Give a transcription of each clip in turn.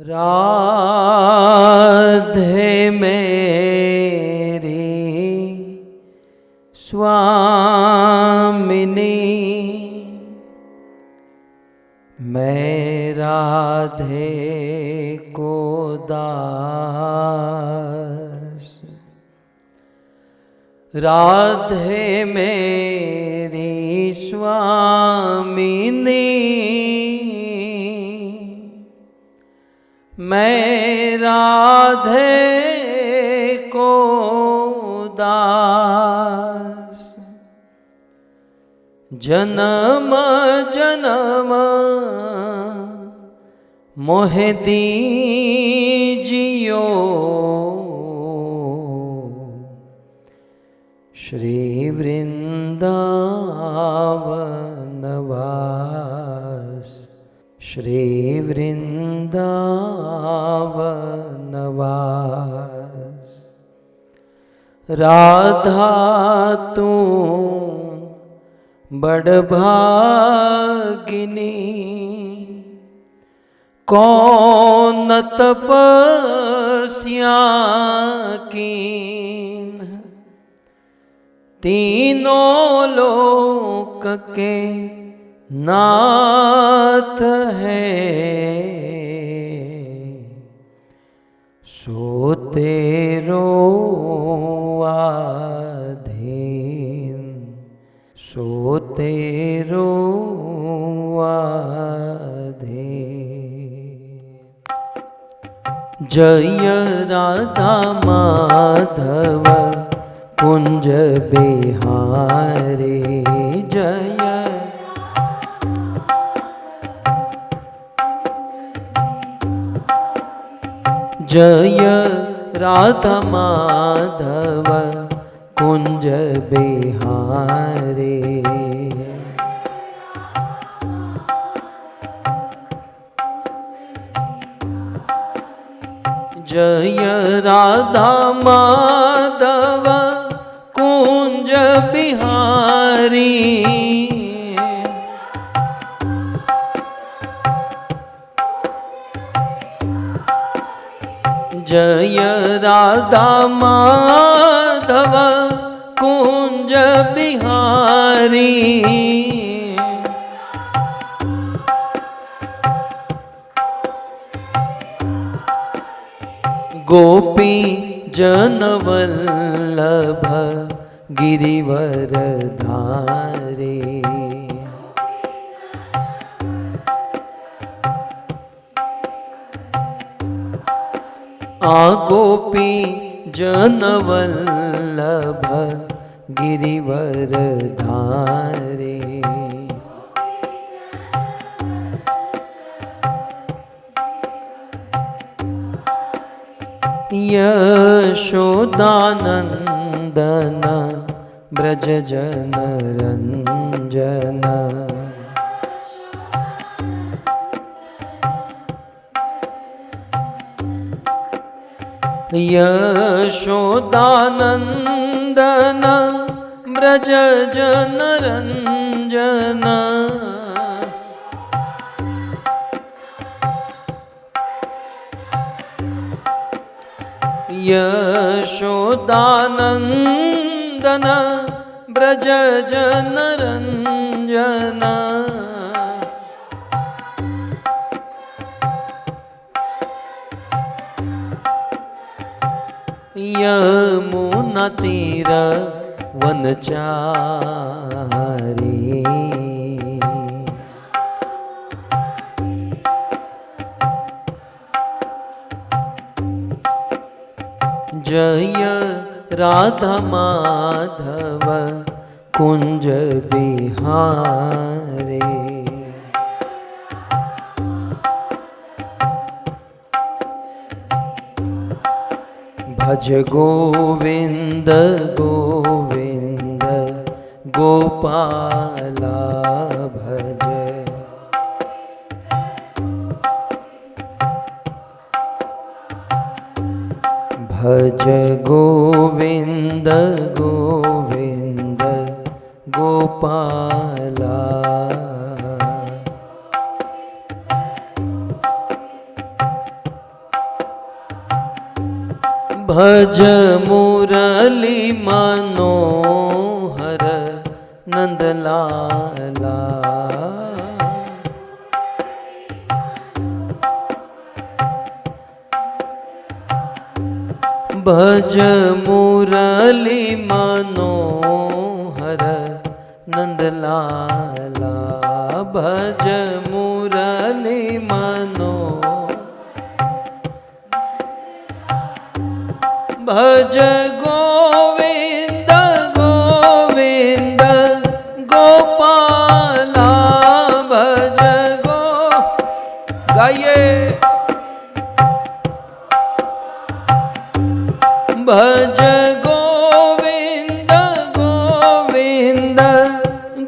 राधे मेरी स्वामिनी, मैं राधे को दास। राधे मेरी स्वामिनी, मैं राधे को दास। जन्म जन्म मोहे दीजियो, श्री वृंदावन वास, श्री वृंदावन वास। राधा तू बड़ भागिनी, कौन तपस्या कीन, तीनों लोक के नाथ है, सो तेरो आधीन, सो तेरो आधीन। जय राधा माधव कुंज बिहारी, जय जय राधा माधव कुंज बिहारी। जय राधा माधव कुंज बिहारी, जय राधा माधव कुंज बिहारी। गोपी जन वल्लभ गिरिवर धारे, आ गोपी जन वल्लभ गिरिवर धारे। यशोदानंदन ब्रज जन रंजन, यशोदानंदन ब्रज जन रंजन। यशोदानंदन ब्रज जन रंजन। यमुना तीर वनचारी, जय राधा माधव कुंज बिहारी। भज गोविंद गोविंद गोपाला भज, भज गोविंद गोविंद गोपाला। भज मुरली मनोहर नंदलाला। भज मुरली मनोहर नंदलाला। भज मुरली भज गोविंद गोविंद गोपाला। भज गाइए। भज गोविंद गोविंद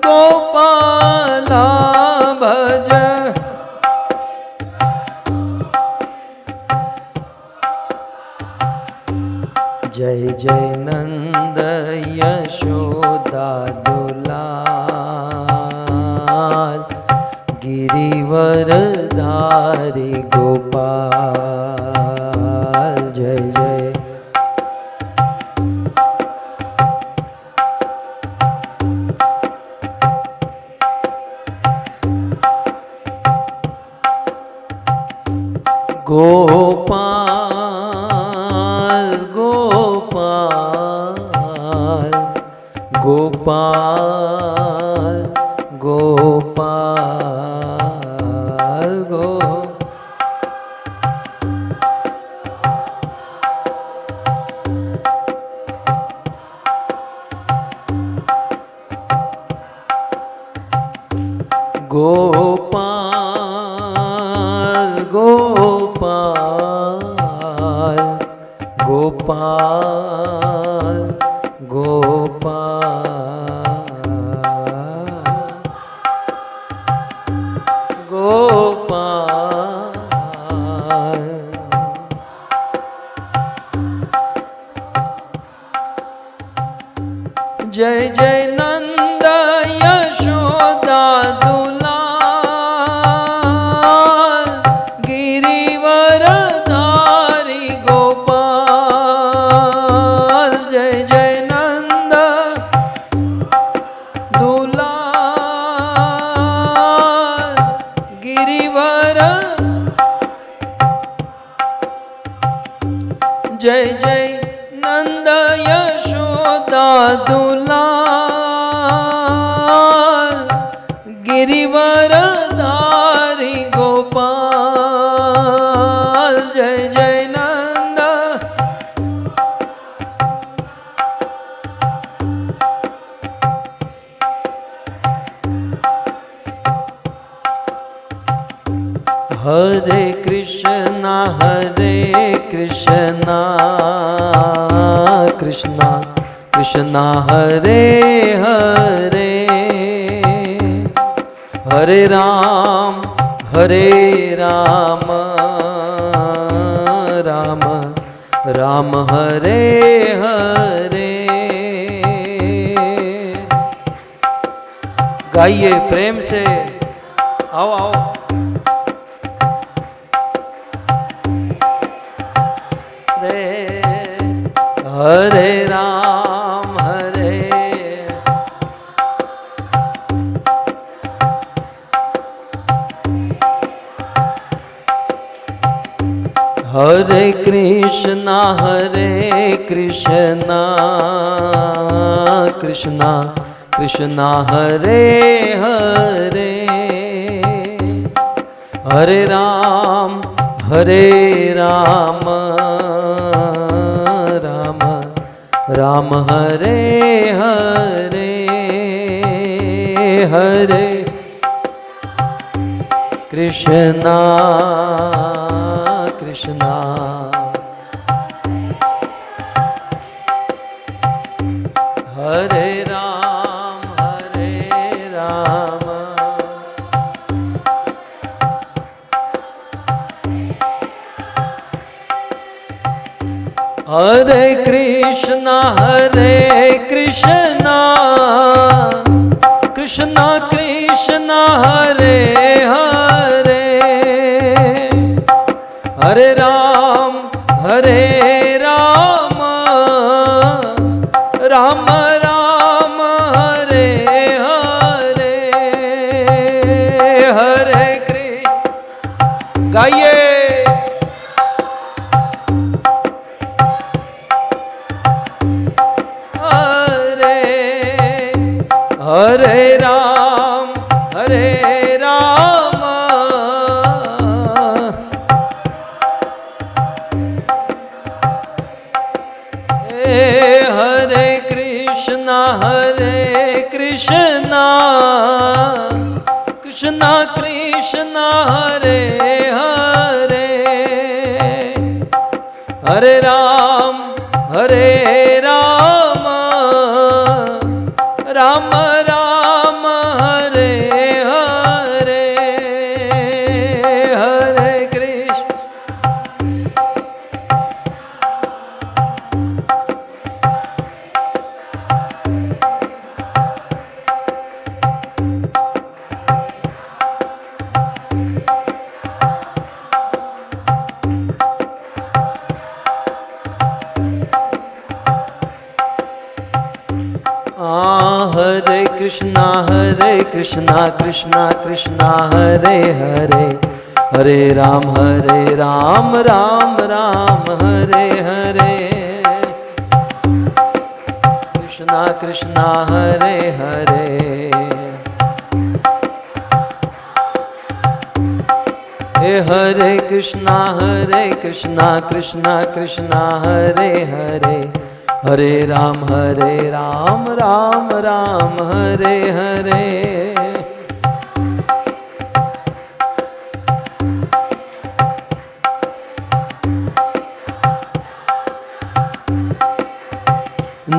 गोपाला। भज जय जय नंद यशोदा दुलार। गिरिवरधारी गोपाल। जय जय गोपाल गोपाल गोपाल गोपाल गो। गोपाल गोपाल गोपाल गोपाल गोपाल। जय जय नंद यशोदा दुलार। गिरिवरधारी गोपाल। जय जय नंद दुलार। गिरिवर जय जय नंद यशोदा दुलार। गिरिवरधारी गोपाल। जय जय नंद हरे कृष्णा कृष्णा कृष्णा हरे हरे। हरे राम राम राम हरे हरे। गाइए प्रेम से। आओ आओ। हरे राम हरे कृष्णा कृष्णा कृष्णा हरे हरे। हरे राम राम हरे हरे। हरे कृष्णा कृष्णा हरे राम हरे कृष्णा कृष्णा कृष्णा हरे हरे। हरे राम हरे राम हरे राम हरे कृष्णा कृष्णा कृष्णा हरे हरे हरे राम राम राम हरे हरे हरे कृष्ण हरे कृष्णा कृष्णा कृष्णा हरे हरे हरे राम राम राम हरे हरे कृष्णा कृष्णा हरे हरे हरे कृष्णा कृष्णा कृष्णा हरे हरे हरे राम राम राम हरे हरे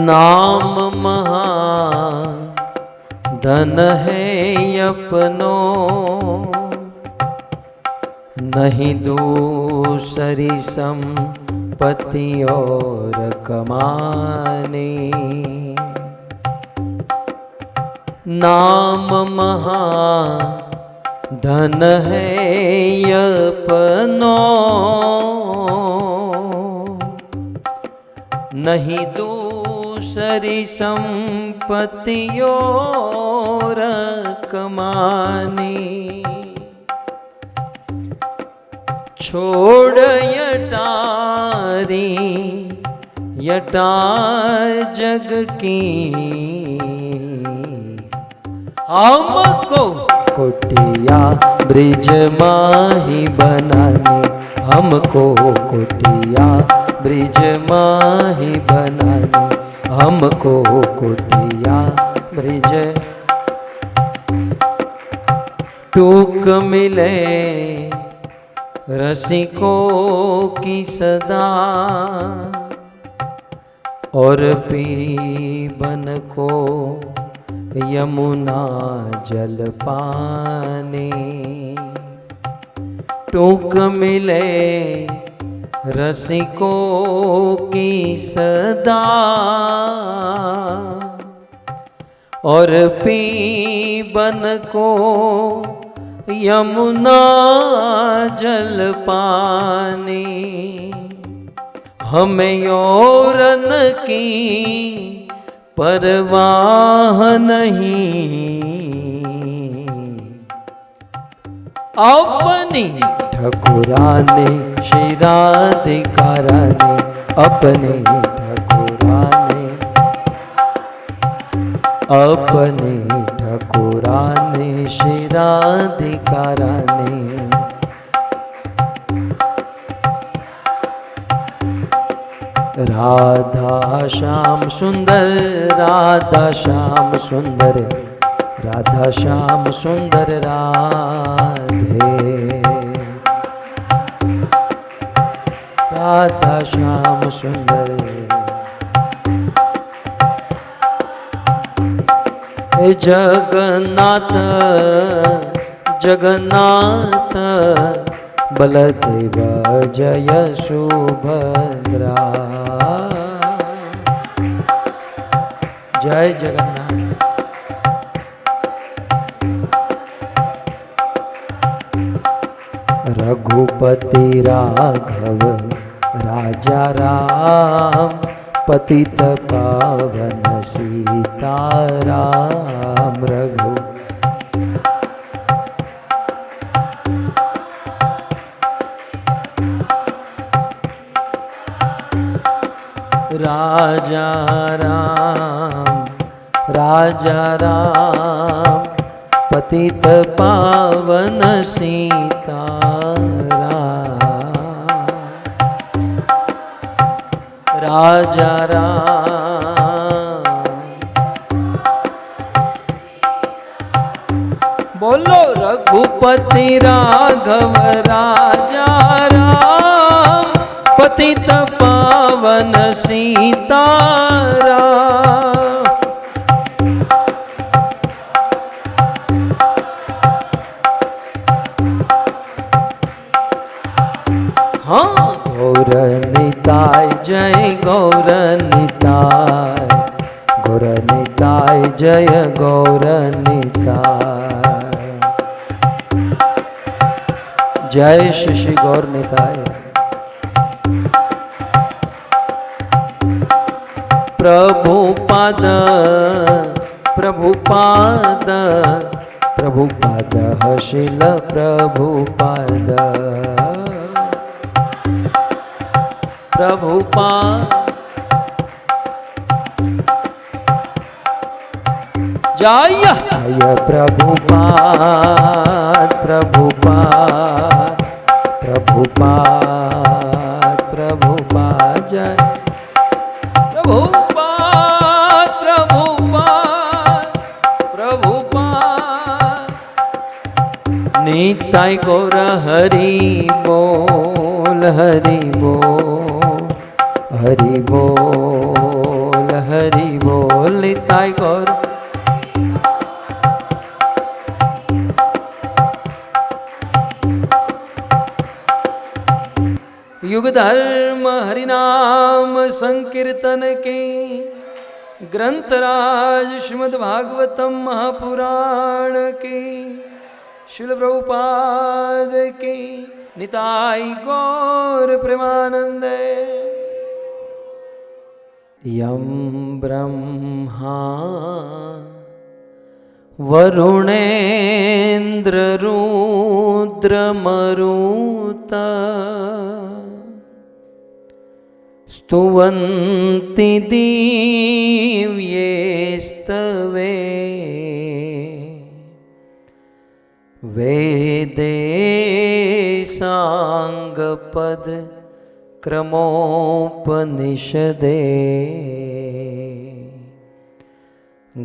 नाम महाधन है अपनो नहीं दूसरी संपत्ति और कमाने नाम महाधन है अपनो नहीं दूसरी संपत्ति और कमाने छोड़ यटा जग की हमको कुटिया ब्रिज माही बनाने हमको कुटिया ब्रिज माही बनाने हमको कुटिया ब्रिज टूक मिले रसिकों की सदा और पीबन को यमुना जल पाने टूक मिले रसिकों की सदा और पीबन को यमुना जल पानी हमें औरन की परवाह नहीं अपनी ठकुराने शिराधिकाराने अपने ठकुराने अपने ठकुराने शिराधिकाराने राधा श्याम सुंदर राधा श्याम सुंदर राधा श्याम सुंदर राधे राधा श्याम सुंदर जगन्नाथ जगन्नाथ बलदेव जय सुभद्रा जय जगन्नाथ रघुपति राघव राजा राम पतित पावन सीताराम रघु राजा राम राजा राम पतित पावन सीताराम। राजा राम बोलो रघुपति राघव राजा राम पतित पावन सीताराम। हाँ गौर निताय जय गौर निताय, गौर निताय जय गौर निताय। जय श्री श्री गौर निताय। प्रभुपाद प्रभुपाद प्रभुपाद शिल प्रभुपाद प्रभुपाद। जय जय प्रभुपाद प्रभुपाद प्रभुपाद प्रभुपाद जय प्रभुपाद प्रभुपाद प्रभुपाद। निताय गौर हरि बोल हरि बोल हरि बोल हरि बोल। निताय गौर युग धर्म हरिनाम संकीर्तन के ग्रंथराज श्रीमद् भागवतम महापुराण के श्रील प्रभुपाद के निताय गौर प्रेमानंद। यं ब्रह्मा वरुणेन्द्र रुद्रमरुत स्तुवन्ति दिव्यैस्तवे वेदे साङ्गपद क्रमोपनिषदे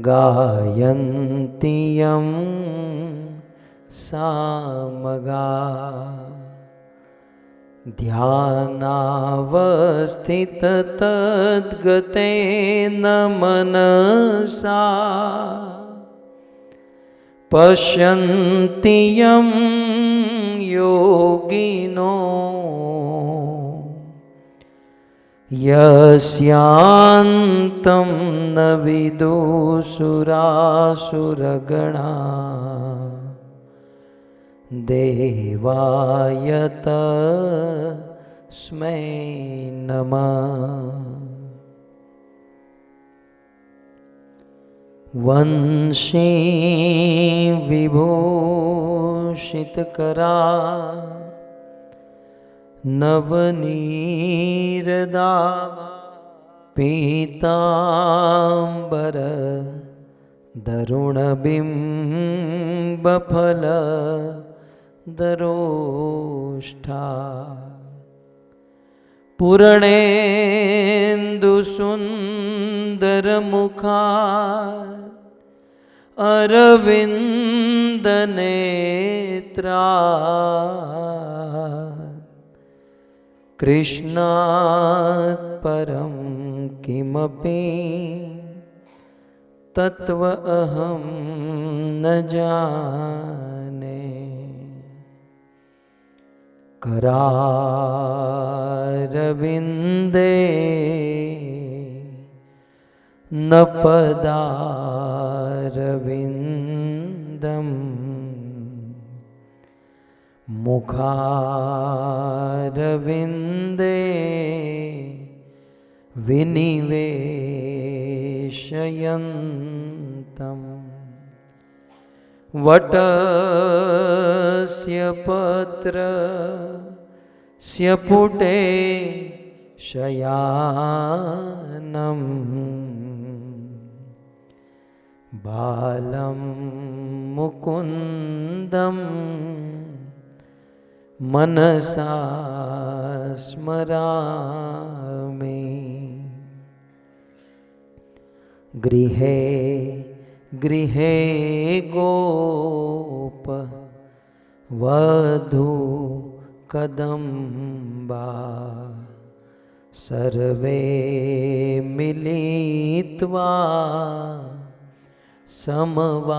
गायन्ति यं सामगा ध्यानावस्थिततद्गतेन मनसा पश्यन्ति यं योगिनो यस्यान्तं न विदुषुरासुरगणा देवाय तस्मै नमः। वंशी विभूषितकरा नवनीरदा पीताम्बर दरुणबिम्बफल दरोष्ठा पूर्णेन्दुसुन्दरमुखा अरविन्दनेत्रा कृष्णात् परं किमपि तत्व अहं न जाने। करारविन्दे न पदारविन्दम् मुखारविन्दे विनिवेशयन्तम् वटस्य पत्रस्य पुटे शयानम् बालं मुकुन्दं मनसा स्मरामि। गृहे गृहे गोप वधू कदम्बा सर्वे मिलित्वा समवाययोगम्।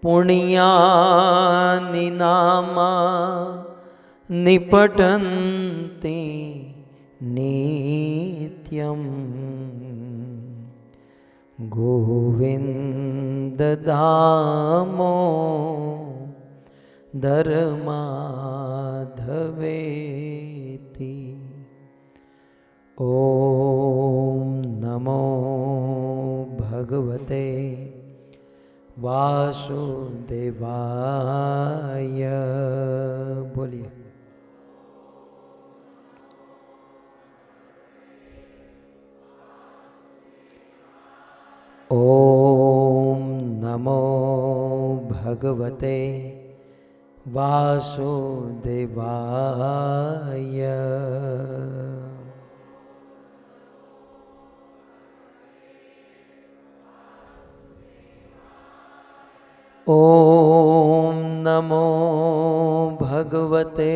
पुण्यानि नामानि पठन्ति नित्यं गोविन्ददामो धर्माधवेति। ॐ नमो भगवते वासुदेवाय। बोलिए। ॐ नमो भगवते वासुदेवाय। ॐ नमो भगवते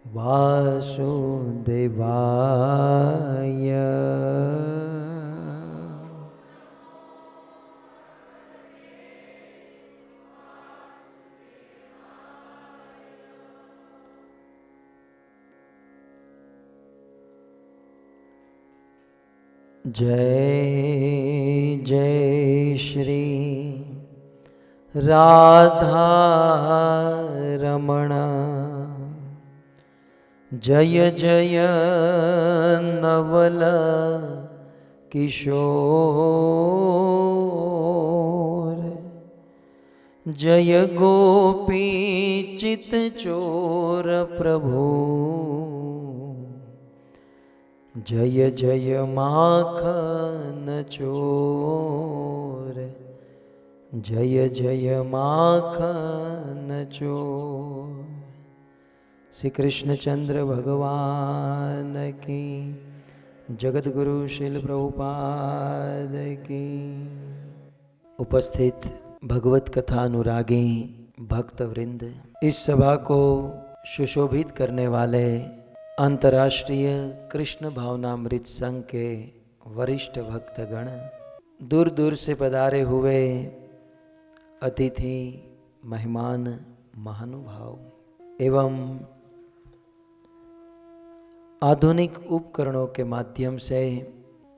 वासुदेवाय। जय जय श्री राधा रमण। जय जय नवल किशोर। जय गोपी चित चोर प्रभु। जय जय माखन चोर। जय जय माखन चोर। श्री कृष्णचंद्र भगवान की, जगत गुरु श्रील प्रभुपाद की। उपस्थित भगवत कथा अनुरागी भक्त वृंद, इस सभा को सुशोभित करने वाले अंतर्राष्ट्रीय कृष्ण भावनामृत संघ के वरिष्ठ भक्तगण, दूर दूर से पधारे हुए अतिथि, मेहमान, महानुभाव एवं आधुनिक उपकरणों के माध्यम से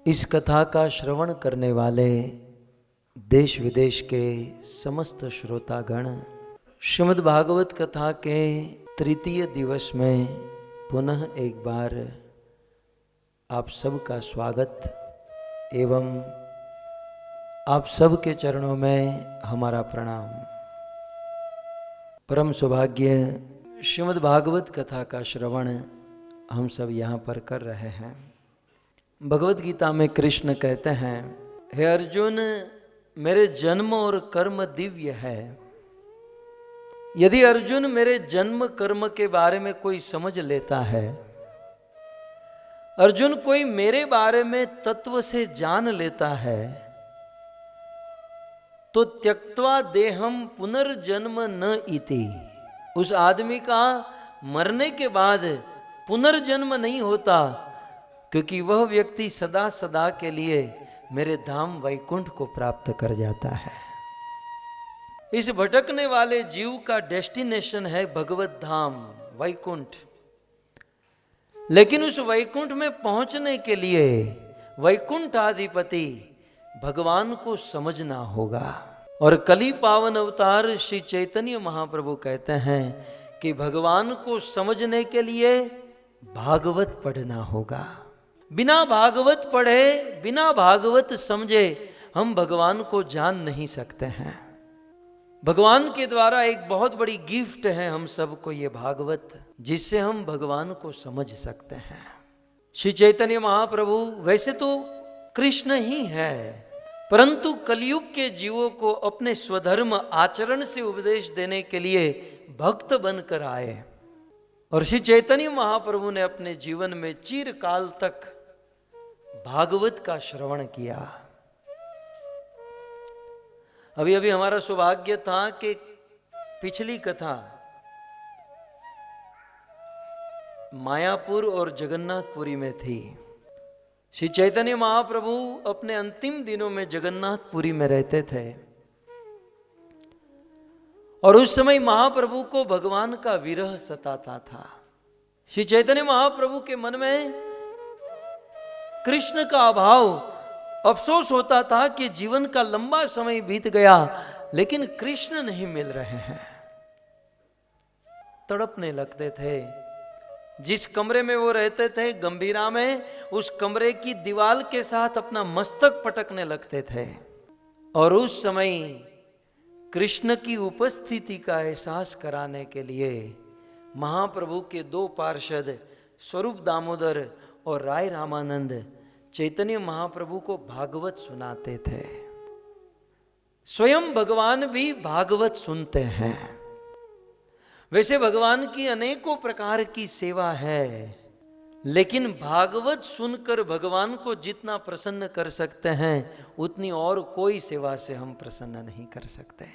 इस कथा का श्रवण करने वाले देश विदेश के समस्त श्रोतागण, श्रीमद् भागवत कथा के तृतीय दिवस में पुनः एक बार आप सबका स्वागत एवं आप सबके चरणों में हमारा प्रणाम। परम सौभाग्य श्रीमद् भागवत कथा का श्रवण हम सब यहाँ पर कर रहे हैं। भगवत गीता में कृष्ण कहते हैं, हे अर्जुन, मेरे जन्म और कर्म दिव्य है। यदि अर्जुन मेरे जन्म कर्म के बारे में कोई समझ लेता है, अर्जुन कोई मेरे बारे में तत्व से जान लेता है, तो त्यक्त्वा देहम पुनर्जन्म न इति, उस आदमी का मरने के बाद पुनर्जन्म नहीं होता, क्योंकि वह व्यक्ति सदा सदा के लिए मेरे धाम वैकुंठ को प्राप्त कर जाता है। इस भटकने वाले जीव का डेस्टिनेशन है भगवत धाम वैकुंठ। लेकिन उस वैकुंठ में पहुंचने के लिए वैकुंठाधिपति भगवान को समझना होगा। और कली पावन अवतार श्री चैतन्य महाप्रभु कहते हैं कि भगवान को समझने के लिए भागवत पढ़ना होगा। बिना भागवत पढ़े, बिना भागवत समझे हम भगवान को जान नहीं सकते हैं। भगवान के द्वारा एक बहुत बड़ी गिफ्ट है हम सबको ये भागवत, जिससे हम भगवान को समझ सकते हैं। श्री चैतन्य महाप्रभु वैसे तो कृष्ण ही है, परंतु कलयुग के जीवों को अपने स्वधर्म आचरण से उपदेश देने के लिए भक्त बनकर आए। और श्री चैतन्य महाप्रभु ने अपने जीवन में चिरकाल तक भागवत का श्रवण किया। अभी अभी हमारा सौभाग्य था कि पिछली कथा मायापुर और जगन्नाथपुरी में थी। श्री चैतन्य महाप्रभु अपने अंतिम दिनों में जगन्नाथपुरी में रहते थे और उस समय महाप्रभु को भगवान का विरह सताता था। श्री चैतन्य महाप्रभु के मन में कृष्ण का अभाव, अफसोस होता था कि जीवन का लंबा समय बीत गया लेकिन कृष्ण नहीं मिल रहे हैं। तड़पने लगते थे। जिस कमरे में वो रहते थे गंभीरा में, उस कमरे की दीवार के साथ अपना मस्तक पटकने लगते थे। और उस समय कृष्ण की उपस्थिति का एहसास कराने के लिए महाप्रभु के दो पार्षद स्वरूप दामोदर और राय रामानंद चैतन्य महाप्रभु को भागवत सुनाते थे। स्वयं भगवान भी भागवत सुनते हैं। वैसे भगवान की अनेकों प्रकार की सेवा है, लेकिन भागवत सुनकर भगवान को जितना प्रसन्न कर सकते हैं उतनी और कोई सेवा से हम प्रसन्न नहीं कर सकते।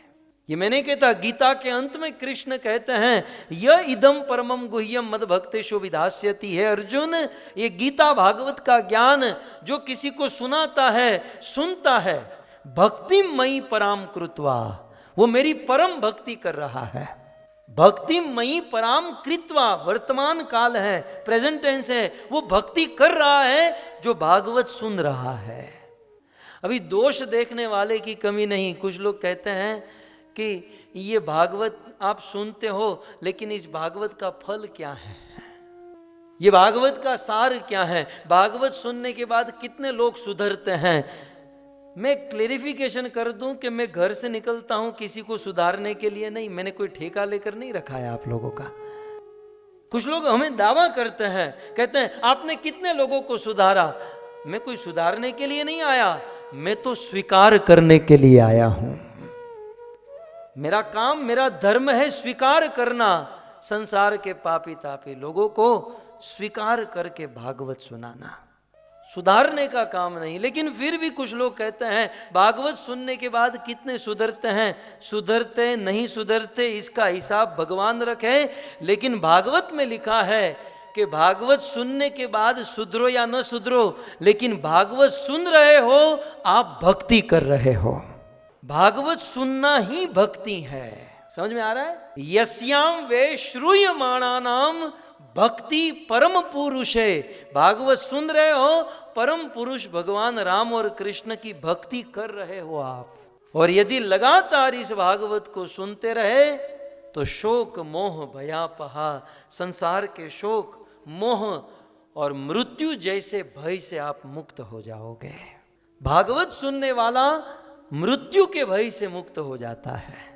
ये मैंने कहता, गीता के अंत में कृष्ण कहते हैं यह इदम परमम गुह्यम मद भक्तेषु विधास्यति है। अर्जुन, ये गीता भागवत का ज्ञान जो किसी को सुनाता है, सुनता है, भक्ति मयि पराम कृत्वा, वो मेरी परम भक्ति कर रहा है। भक्ति मयि पराम कृत्वा, वर्तमान काल है, प्रेजेंट टेंस है, वो भक्ति कर रहा है जो भागवत सुन रहा है। अभी दोष देखने वाले की कमी नहीं। कुछ लोग कहते हैं कि ये भागवत आप सुनते हो, लेकिन इस भागवत का फल क्या है, ये भागवत का सार क्या है, भागवत सुनने के बाद कितने लोग सुधरते हैं। मैं क्लेरिफिकेशन कर दूं कि मैं घर से निकलता हूं किसी को सुधारने के लिए नहीं, मैंने कोई ठेका लेकर नहीं रखा है आप लोगों का। कुछ लोग हमें दावा करते हैं, कहते हैं आपने कितने लोगों को सुधारा। मैं कोई सुधारने के लिए नहीं आया, मैं तो स्वीकार करने के लिए आया हूं। मेरा काम, मेरा धर्म है स्वीकार करना, संसार के पापी तापी लोगों को स्वीकार करके भागवत सुनाना, सुधारने का काम नहीं। लेकिन फिर भी कुछ लोग कहते हैं भागवत सुनने के बाद कितने सुधरते हैं, सुधरते नहीं सुधरते इसका हिसाब भगवान रखे। लेकिन भागवत में लिखा है कि भागवत सुनने के बाद सुधरो या न सुधरो, लेकिन भागवत सुन रहे हो, आप भक्ति कर रहे हो। भागवत सुनना ही भक्ति है। समझ में आ रहा है? यस्याम वे श्रूयमाणानाम भक्ति परम पुरुषे। भागवत सुन रहे हो, परम पुरुष भगवान राम और कृष्ण की भक्ति कर रहे हो आप। और यदि लगातार इस भागवत को सुनते रहे तो शोक मोह भयापहा, संसार के शोक मोह और मृत्यु जैसे भय से आप मुक्त हो जाओगे। भागवत सुनने वाला मृत्यु के भय से मुक्त हो जाता है?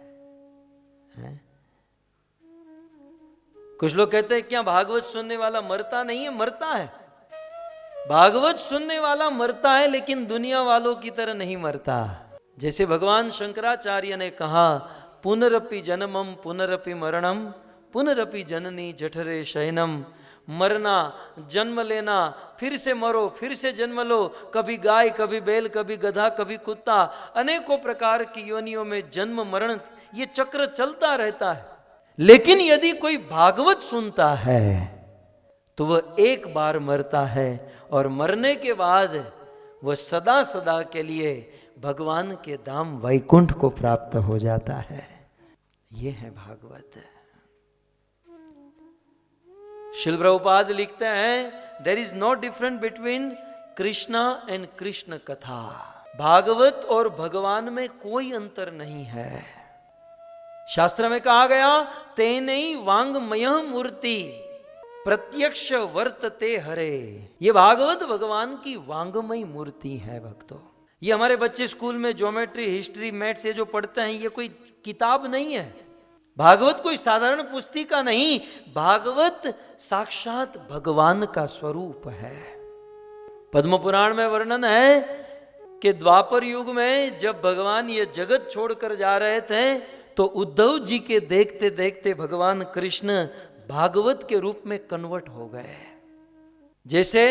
कुछ लोग कहते हैं क्या भागवत सुनने वाला मरता नहीं है? मरता है। भागवत सुनने वाला मरता है, लेकिन दुनिया वालों की तरह नहीं मरता। जैसे भगवान शंकराचार्य ने कहा, पुनरपि जन्मम पुनरपि मरणम पुनरपि जननी जठरे शयनम। मरना, जन्म लेना, फिर से मरो, फिर से जन्म लो, कभी गाय, कभी बैल, कभी गधा, कभी कुत्ता, अनेकों प्रकार की योनियों में जन्म मरण, ये चक्र चलता रहता है। लेकिन यदि कोई भागवत सुनता है तो वह एक बार मरता है और मरने के बाद वह सदा सदा के लिए भगवान के धाम वैकुंठ को प्राप्त हो जाता है। ये है भागवत। श्रील प्रभुपाद लिखते हैं, there is no difference between Krishna and Krishna katha. Bhagavat और भगवान में कोई अंतर नहीं है। शास्त्र में कहा गया, तेनई वांगमय मूर्ति प्रत्यक्ष वर्तते हरे। ये भागवत भगवान की वांगमय मूर्ति है भक्तों। ये हमारे बच्चे स्कूल में ज्योमेट्री, हिस्ट्री, मैथ्स ये जो पढ़ते हैं, ये कोई किताब नहीं है। भागवत कोई साधारण पुस्तिका नहीं, भागवत साक्षात भगवान का स्वरूप है। पद्म पुराण में वर्णन है कि द्वापर युग में जब भगवान ये जगत छोड़कर जा रहे थे तो उद्धव जी के देखते देखते भगवान कृष्ण भागवत के रूप में कन्वर्ट हो गए। जैसे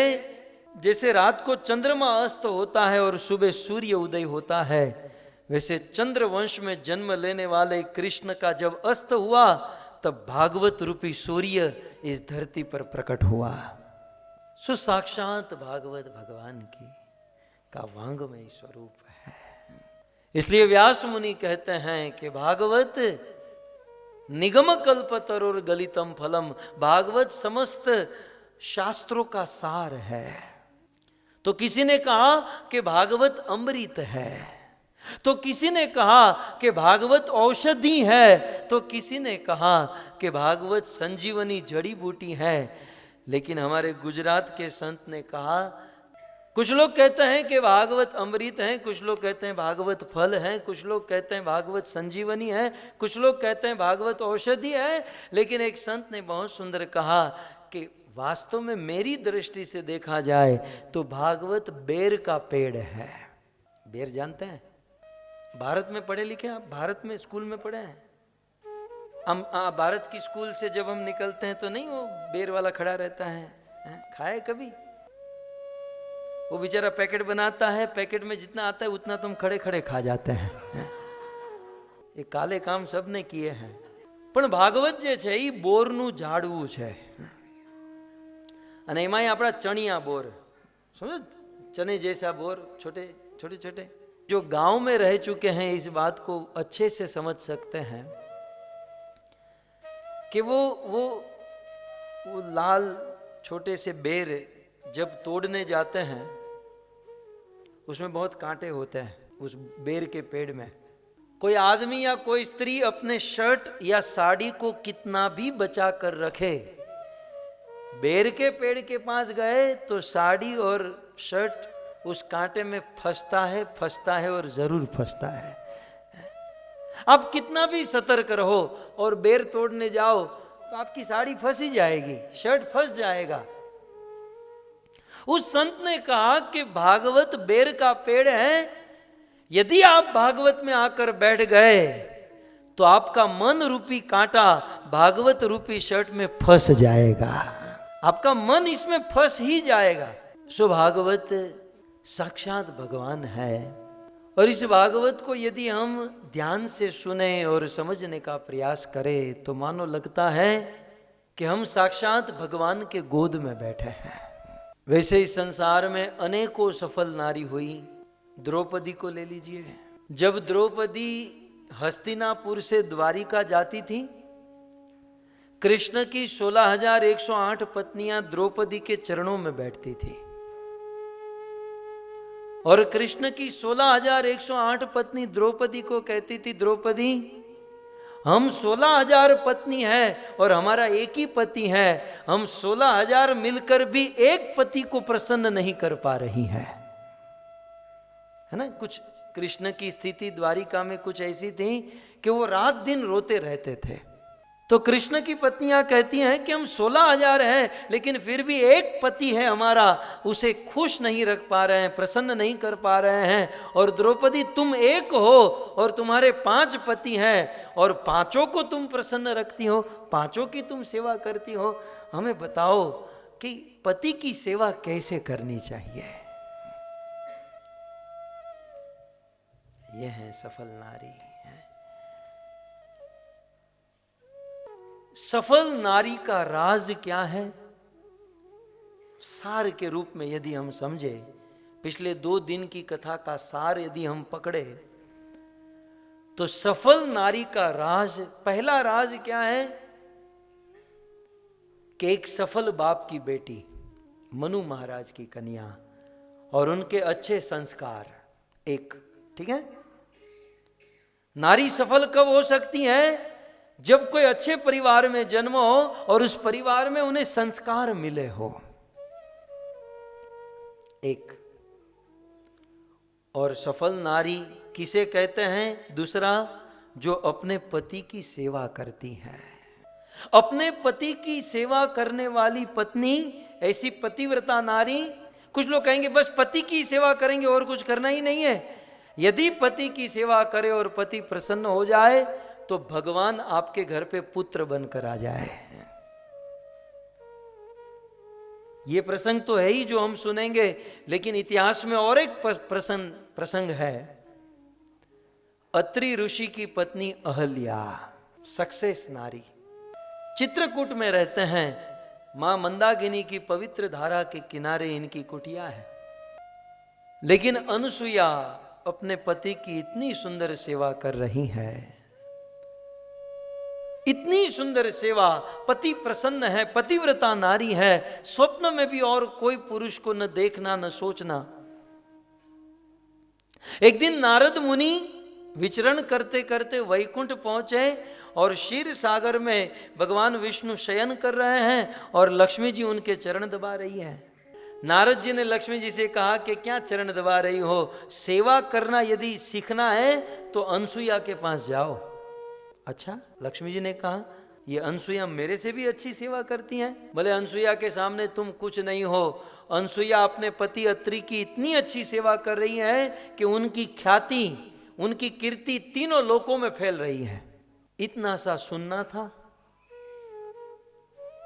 जैसे रात को चंद्रमा अस्त होता है और सुबह सूर्य उदय होता है, वैसे चंद्रवंश में जन्म लेने वाले कृष्ण का जब अस्त हुआ तब भागवत रूपी सूर्य इस धरती पर प्रकट हुआ। सो साक्षात भागवत भगवान की का वांगमय स्वरूप है। इसलिए व्यास मुनि कहते हैं कि भागवत निगम कल्पतरुर गलितम फलम, भागवत समस्त शास्त्रों का सार है। तो किसी ने कहा कि भागवत अमृत है, तो किसी ने कहा कि भागवत औषधि है, तो किसी ने कहा कि भागवत संजीवनी जड़ी बूटी है। लेकिन हमारे गुजरात के संत ने कहा, कुछ लोग कहते हैं कि भागवत अमृत है, कुछ लोग कहते हैं भागवत फल है, कुछ लोग कहते हैं भागवत संजीवनी है, कुछ लोग कहते हैं भागवत औषधि है। लेकिन एक संत ने बहुत सुंदर कहा कि वास्तव में मेरी दृष्टि से देखा जाए तो भागवत बेर का पेड़ है। बेर जानते हैं? भारत में पढ़े लिखे आप? भारत में स्कूल में पढ़े हैं हम? भारत की स्कूल से जब हम निकलते हैं तो नहीं वो बेर वाला खड़ा रहता है, खाए कभी? वो बेचारा पैकेट बनाता है, पैकेट में जितना आता है उतना तुम खड़े खड़े खा जाते हैं। ये काले काम सबने किए हैं। પણ ભાગવત જે છે એ બોરનું ઝાડવું છે અને એમાંય આપણા ચણિયા બોર, समझो चने जैसा बोर, छोटे छोटे छोटे। जो गांव में रह चुके हैं इस बात को अच्छे से समझ सकते हैं कि वो लाल छोटे से बेर जब तोड़ने जाते हैं उसमें बहुत कांटे होते हैं उस बेर के पेड़ में। कोई आदमी या कोई स्त्री अपने शर्ट या साड़ी को कितना भी बचा कर रखे, बेर के पेड़ के पास गए तो साड़ी और शर्ट उस कांटे में फंसता है और जरूर फंसता है। आप कितना भी सतर्क रहो और बेर तोड़ने जाओ तो आपकी साड़ी फंस ही जाएगी, शर्ट फंस जाएगा। उस संत ने कहा कि भागवत बेर का पेड़ है, यदि आप भागवत में आकर बैठ गए तो आपका मन रूपी कांटा भागवत रूपी शर्ट में फंस जाएगा, आपका मन इसमें फंस ही जाएगा। सो भागवत साक्षात भगवान है और इस भागवत को यदि हम ध्यान से सुने और समझने का प्रयास करें तो मानो लगता है कि हम साक्षात भगवान के गोद में बैठे हैं। वैसे इस संसार में अनेकों सफल नारी हुई। द्रौपदी को ले लीजिए। जब द्रौपदी हस्तिनापुर से द्वारिका जाती थी, कृष्ण की 16,108 पत्नियां द्रौपदी के चरणों में बैठती थी और कृष्ण की 16,108 पत्नी द्रौपदी को कहती थी, द्रौपदी हम 16,000 पत्नी हैं और हमारा एक ही पति है, हम 16,000 मिलकर भी एक पति को प्रसन्न नहीं कर पा रही हैं। है ना? कुछ कृष्ण की स्थिति द्वारिका में कुछ ऐसी थी कि वो रात दिन रोते रहते थे। तो कृष्ण की पत्नियां कहती हैं कि हम 16,000 हैं लेकिन फिर भी एक पति है हमारा, उसे खुश नहीं रख पा रहे हैं, प्रसन्न नहीं कर पा रहे हैं। और द्रौपदी तुम एक हो और तुम्हारे 5 पति हैं और पांचों को तुम प्रसन्न रखती हो, पांचों की तुम सेवा करती हो। हमें बताओ कि पति की सेवा कैसे करनी चाहिए। यह है सफल नारी। सफल नारी का राज क्या है? सार के रूप में यदि हम समझे, पिछले 2 दिन की कथा का सार यदि हम पकड़े तो सफल नारी का राज, पहला राज क्या है कि एक सफल बाप की बेटी मनु महाराज की कन्या और उनके अच्छे संस्कार, एक, ठीक है। नारी सफल कब हो सकती है? जब कोई अच्छे परिवार में जन्म हो और उस परिवार में उन्हें संस्कार मिले हो, एक। और सफल नारी किसे कहते हैं? दूसरा, जो अपने पति की सेवा करती है। अपने पति की सेवा करने वाली पत्नी, ऐसी पतिव्रता नारी। कुछ लोग कहेंगे बस पति की सेवा करेंगे और कुछ करना ही नहीं है। यदि पति की सेवा करे और पति प्रसन्न हो जाए तो भगवान आपके घर पे पुत्र बनकर आ जाए। ये प्रसंग तो है ही जो हम सुनेंगे, लेकिन इतिहास में और एक प्रसंग है। अत्रि ऋषि की पत्नी अहल्या, सक्सेस नारी, चित्रकूट में रहते हैं। मां मंदाकिनी की पवित्र धारा के किनारे इनकी कुटिया है। लेकिन अनुसुईया अपने पति की इतनी सुंदर सेवा कर रही है, इतनी सुंदर सेवा। पति प्रसन्न है, पतिव्रता नारी है, स्वप्न में भी और कोई पुरुष को न देखना न सोचना। एक दिन नारद मुनि विचरण करते करते वैकुंठ पहुंचे और क्षीर सागर में भगवान विष्णु शयन कर रहे हैं और लक्ष्मी जी उनके चरण दबा रही है। नारद जी ने लक्ष्मी जी से कहा कि क्या चरण दबा रही हो, सेवा करना यदि सीखना है तो अनसुईया के पास जाओ। अच्छा, लक्ष्मी जी ने कहा ये अनसुईया मेरे से भी अच्छी सेवा करती हैं। बोले अनसुईया के सामने तुम कुछ नहीं हो। अनसुईया अपने पति अत्रि की इतनी अच्छी सेवा कर रही है कि उनकी ख्याति, उनकी कीर्ति तीनों लोकों में फैल रही है। इतना सा सुनना था,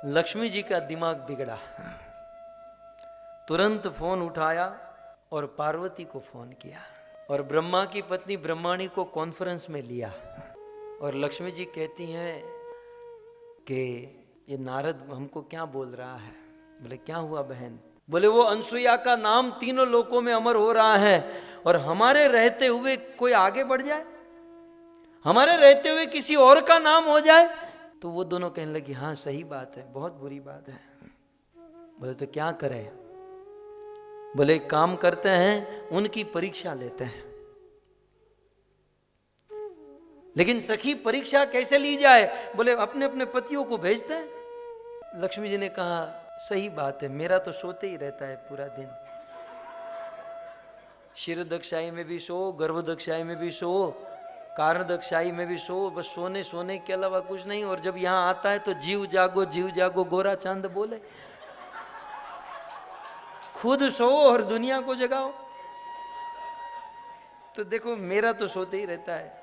लक्ष्मी जी का दिमाग बिगड़ा। तुरंत फोन उठाया और पार्वती को फोन किया और ब्रह्मा की पत्नी ब्रह्माणी को कॉन्फ्रेंस में लिया। और लक्ष्मी जी कहती हैं कि ये नारद हमको क्या बोल रहा है। बोले क्या हुआ बहन। बोले वो अनसुईया का नाम तीनों लोकों में अमर हो रहा है और हमारे रहते हुए कोई आगे बढ़ जाए, हमारे रहते हुए किसी और का नाम हो जाए। तो वो दोनों कहने लगी हाँ सही बात है, बहुत बुरी बात है। बोले तो क्या करें। बोले एक काम करते हैं, उनकी परीक्षा लेते हैं। लेकिन सखी परीक्षा कैसे ली जाए। बोले अपने अपने पतियों को भेजते हैं। लक्ष्मी जी ने कहा सही बात है, मेरा तो सोते ही रहता है पूरा दिन। शिर दक्षाई में भी सो, गर्भ दक्षाई में भी सो, कारण दक्षाई में भी सो, बस सोने सोने के अलावा कुछ नहीं। और जब यहां आता है तो जीव जागो गोरा चांद बोले। खुद सो और दुनिया को जगाओ। तो देखो मेरा तो सोते ही रहता है।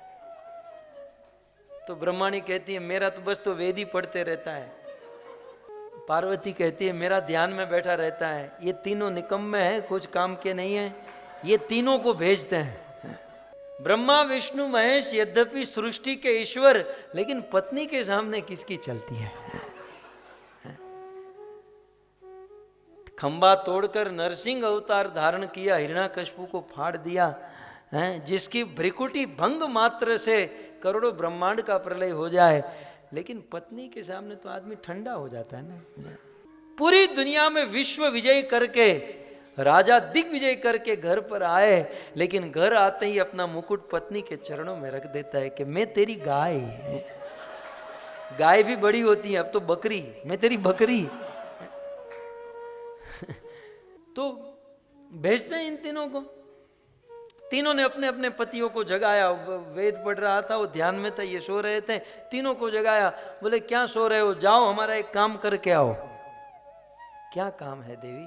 तो ब्रह्माणी कहती है मेरा तो बस तो वेद ही पढ़ते रहता है। पार्वती कहती है मेरा ध्यान में बैठा रहता है। ये तीनों निकम्मे हैं, कुछ काम के नहीं है। ये तीनों को भेजते हैं। ब्रह्मा विष्णु महेश यद्यपि सृष्टि के ईश्वर, लेकिन पत्नी के सामने किसकी चलती है। खंबा तोड़कर नरसिंह अवतार धारण किया, हिरण्याकश्यप को फाड़ दिया है, जिसकी भ्रिकुटी भंग मात्र से करोड़ों ब्रह्मांड का प्रलय हो जाए, लेकिन पत्नी के सामने तो आदमी ठंडा हो जाता है ना। पूरी दुनिया में विश्व विजय करके, राजा दिग्विजय करके घर पर आए, लेकिन घर आते ही अपना मुकुट पत्नी के चरणों में रख देता है कि मैं तेरी गाय, गाय भी बड़ी होती है अब तो बकरी, मैं तेरी बकरी। तो भेजते हैं इन तीनों को। तीनों ने अपने अपने पतियों को जगाया। वेद पढ़ रहा था, वो ध्यान में था, ये सो रहे थे। तीनों को जगाया। बोले क्या सो रहे हो, जाओ हमारा एक काम करके आओ। क्या काम है देवी।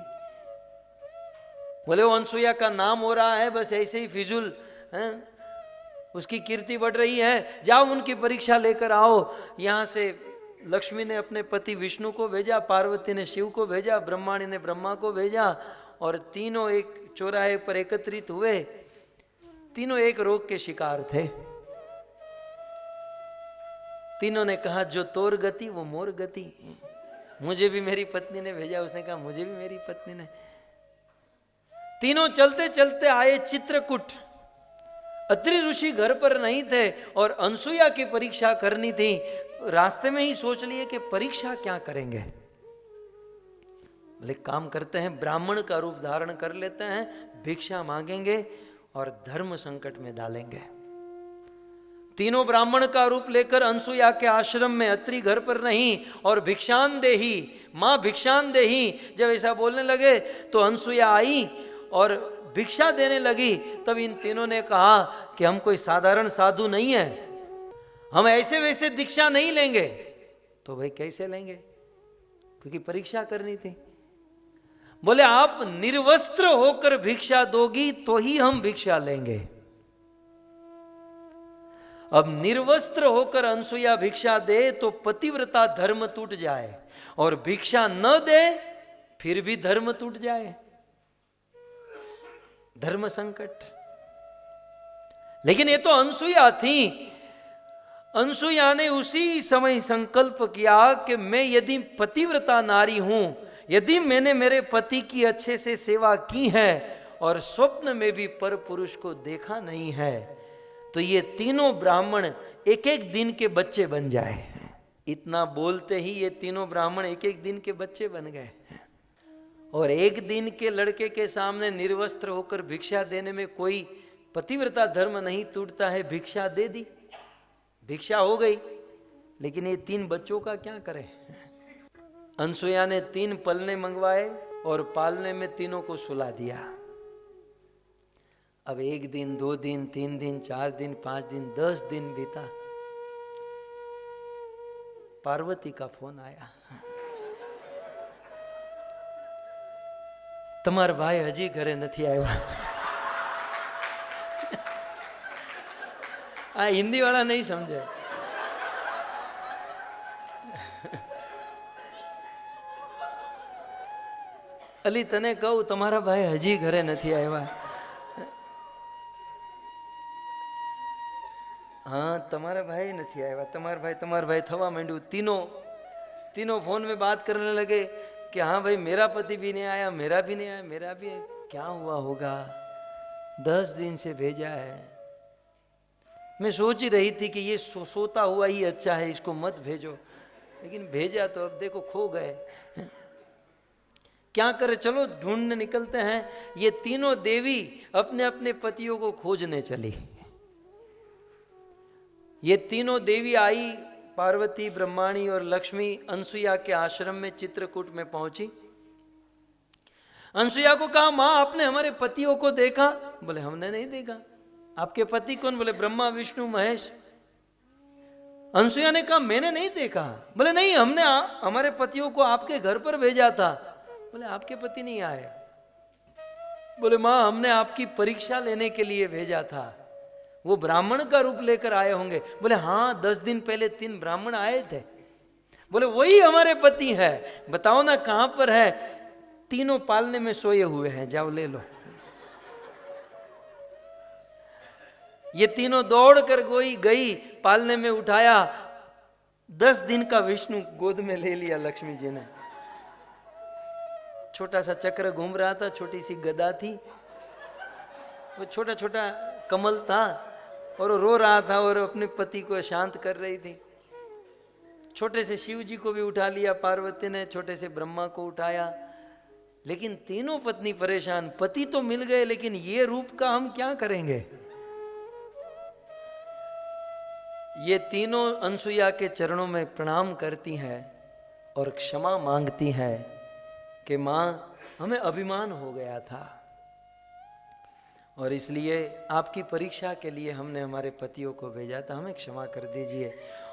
बोले वो अनसुईया का नाम हो रहा है, बस ऐसे ही फिजूल है, उसकी कीर्ति बढ़ रही है, जाओ उनकी परीक्षा लेकर आओ। यहां से लक्ष्मी ने अपने पति विष्णु को भेजा, पार्वती ने शिव को भेजा, ब्रह्माणी ने ब्रह्मा को भेजा, और तीनों एक चौराहे पर एकत्रित हुए। तीनों एक रोग के शिकार थे। तीनों ने कहा जो तोर गति वो मोर गति। मुझे भी मेरी पत्नी ने भेजा, उसने कहा मुझे भी मेरी पत्नी ने। तीनों चलते चलते आए चित्रकूट। अत्रि ऋषि घर पर नहीं थे और अनसुईया की परीक्षा करनी थी। रास्ते में ही सोच लिए कि परीक्षा क्या करेंगे। बोले काम करते हैं, ब्राह्मण का रूप धारण कर लेते हैं, भिक्षा मांगेंगे और धर्म संकट में डालेंगे। तीनों ब्राह्मण का रूप लेकर अनसुईया के आश्रम में, अत्रि घर पर नहीं, और भिक्षान देही, मां भिक्षान देही जब ऐसा बोलने लगे तो अनसुईया आई और भिक्षा देने लगी। तब इन तीनों ने कहा कि हम कोई साधारण साधु नहीं है, हम ऐसे वैसे दीक्षा नहीं लेंगे। तो भाई कैसे लेंगे, क्योंकि परीक्षा करनी थी। बोले आप निर्वस्त्र होकर भिक्षा दोगी तो ही हम भिक्षा लेंगे। अब निर्वस्त्र होकर अनसुईया भिक्षा दे तो पतिव्रता धर्म टूट जाए, और भिक्षा न दे फिर भी धर्म टूट जाए, धर्म संकट। लेकिन ये तो अनसुईया थी। अनसुईया ने उसी समय संकल्प किया कि मैं यदि पतिव्रता नारी हूं, यदि मैंने मेरे पति की अच्छे से सेवा की है और स्वप्न में भी पर पुरुष को देखा नहीं है, तो ये तीनों ब्राह्मण एक एक दिन के बच्चे बन जाए। इतना बोलते ही ये तीनों ब्राह्मण एक एक दिन के बच्चे बन गए। और एक दिन के लड़के के सामने निर्वस्त्र होकर भिक्षा देने में कोई पतिव्रता धर्म नहीं टूटता है। भिक्षा दे दी, भिक्षा हो गई, लेकिन ये 3 बच्चों का क्या करें। अनसुईया ने 3 पलने मंगवाए और पालने में तीनों को सुला दिया। अब 1 दिन, 2 दिन, 3 दिन, 4 दिन, 5 दिन, 10 दिन बीता। पार्वती का फोन आया, તમાર ભાઈ હજી ઘરે નથી આવ્યા। આ हिंदी वाला नहीं समझे। अली तने कहूं તમારા ભાઈ હજી ઘરે નથી આવ્યા। हाँ તમારા ભાઈ નથી આવ્યા, તમારા ભાઈ થવા માંડ્યું। तीनों फोन में बात करने लगे कि हाँ भाई मेरा पति भी नहीं आया, मेरा भी नहीं आया, मेरा भी है। क्या हुआ होगा, 10 दिन से भेजा है। मैं सोच ही रही थी कि ये सोता हुआ ही अच्छा है, इसको मत भेजो, लेकिन भेजा तो अब देखो खो गए। क्या करे, चलो ढूंढने निकलते हैं। ये तीनों देवी अपने अपने पतियों को खोजने चली। ये तीनों देवी आई, पार्वती, ब्रह्माणी और लक्ष्मी अनसुईया के आश्रम में चित्रकूट में पहुंची। अनसुईया को कहा, मां आपने हमारे पतियों को देखा? बोले हमने नहीं देखा। आपके पति कौन? बोले ब्रह्मा, विष्णु, महेश। अनसुईया ने कहा मैंने नहीं देखा। बोले नहीं, हमने हमारे पतियों को आपके घर पर भेजा था। बोले आपके पति नहीं आए। बोले मां हमने आपकी परीक्षा लेने के लिए भेजा था, वो ब्राह्मण का रूप लेकर आए होंगे। बोले हाँ 10 दिन पहले 3 ब्राह्मण आए थे। बोले वही हमारे पति है, बताओ ना कहां पर है? तीनों पालने में सोए हुए हैं, जाओ ले लो। ये तीनों दौड़ कर गई, पालने में उठाया। 10 दिन का विष्णु गोद में ले लिया लक्ष्मी जी ने। छोटा सा चक्र घूम रहा था, छोटी सी गदा थी, वो छोटा छोटा कमल था, और रो रहा था और अपने पति को शांत कर रही थी। छोटे से शिव जी को भी उठा लिया पार्वती ने, छोटे से ब्रह्मा को उठाया। लेकिन तीनों पत्नी परेशान, पति तो मिल गए लेकिन ये रूप का हम क्या करेंगे। ये तीनों अनसुईया के चरणों में प्रणाम करती हैं और क्षमा मांगती हैं कि मां हमें अभिमान हो गया था और इसलिए आपकी परीक्षा के लिए हमने हमारे पतियों को भेजा था, हमें क्षमा कर दीजिए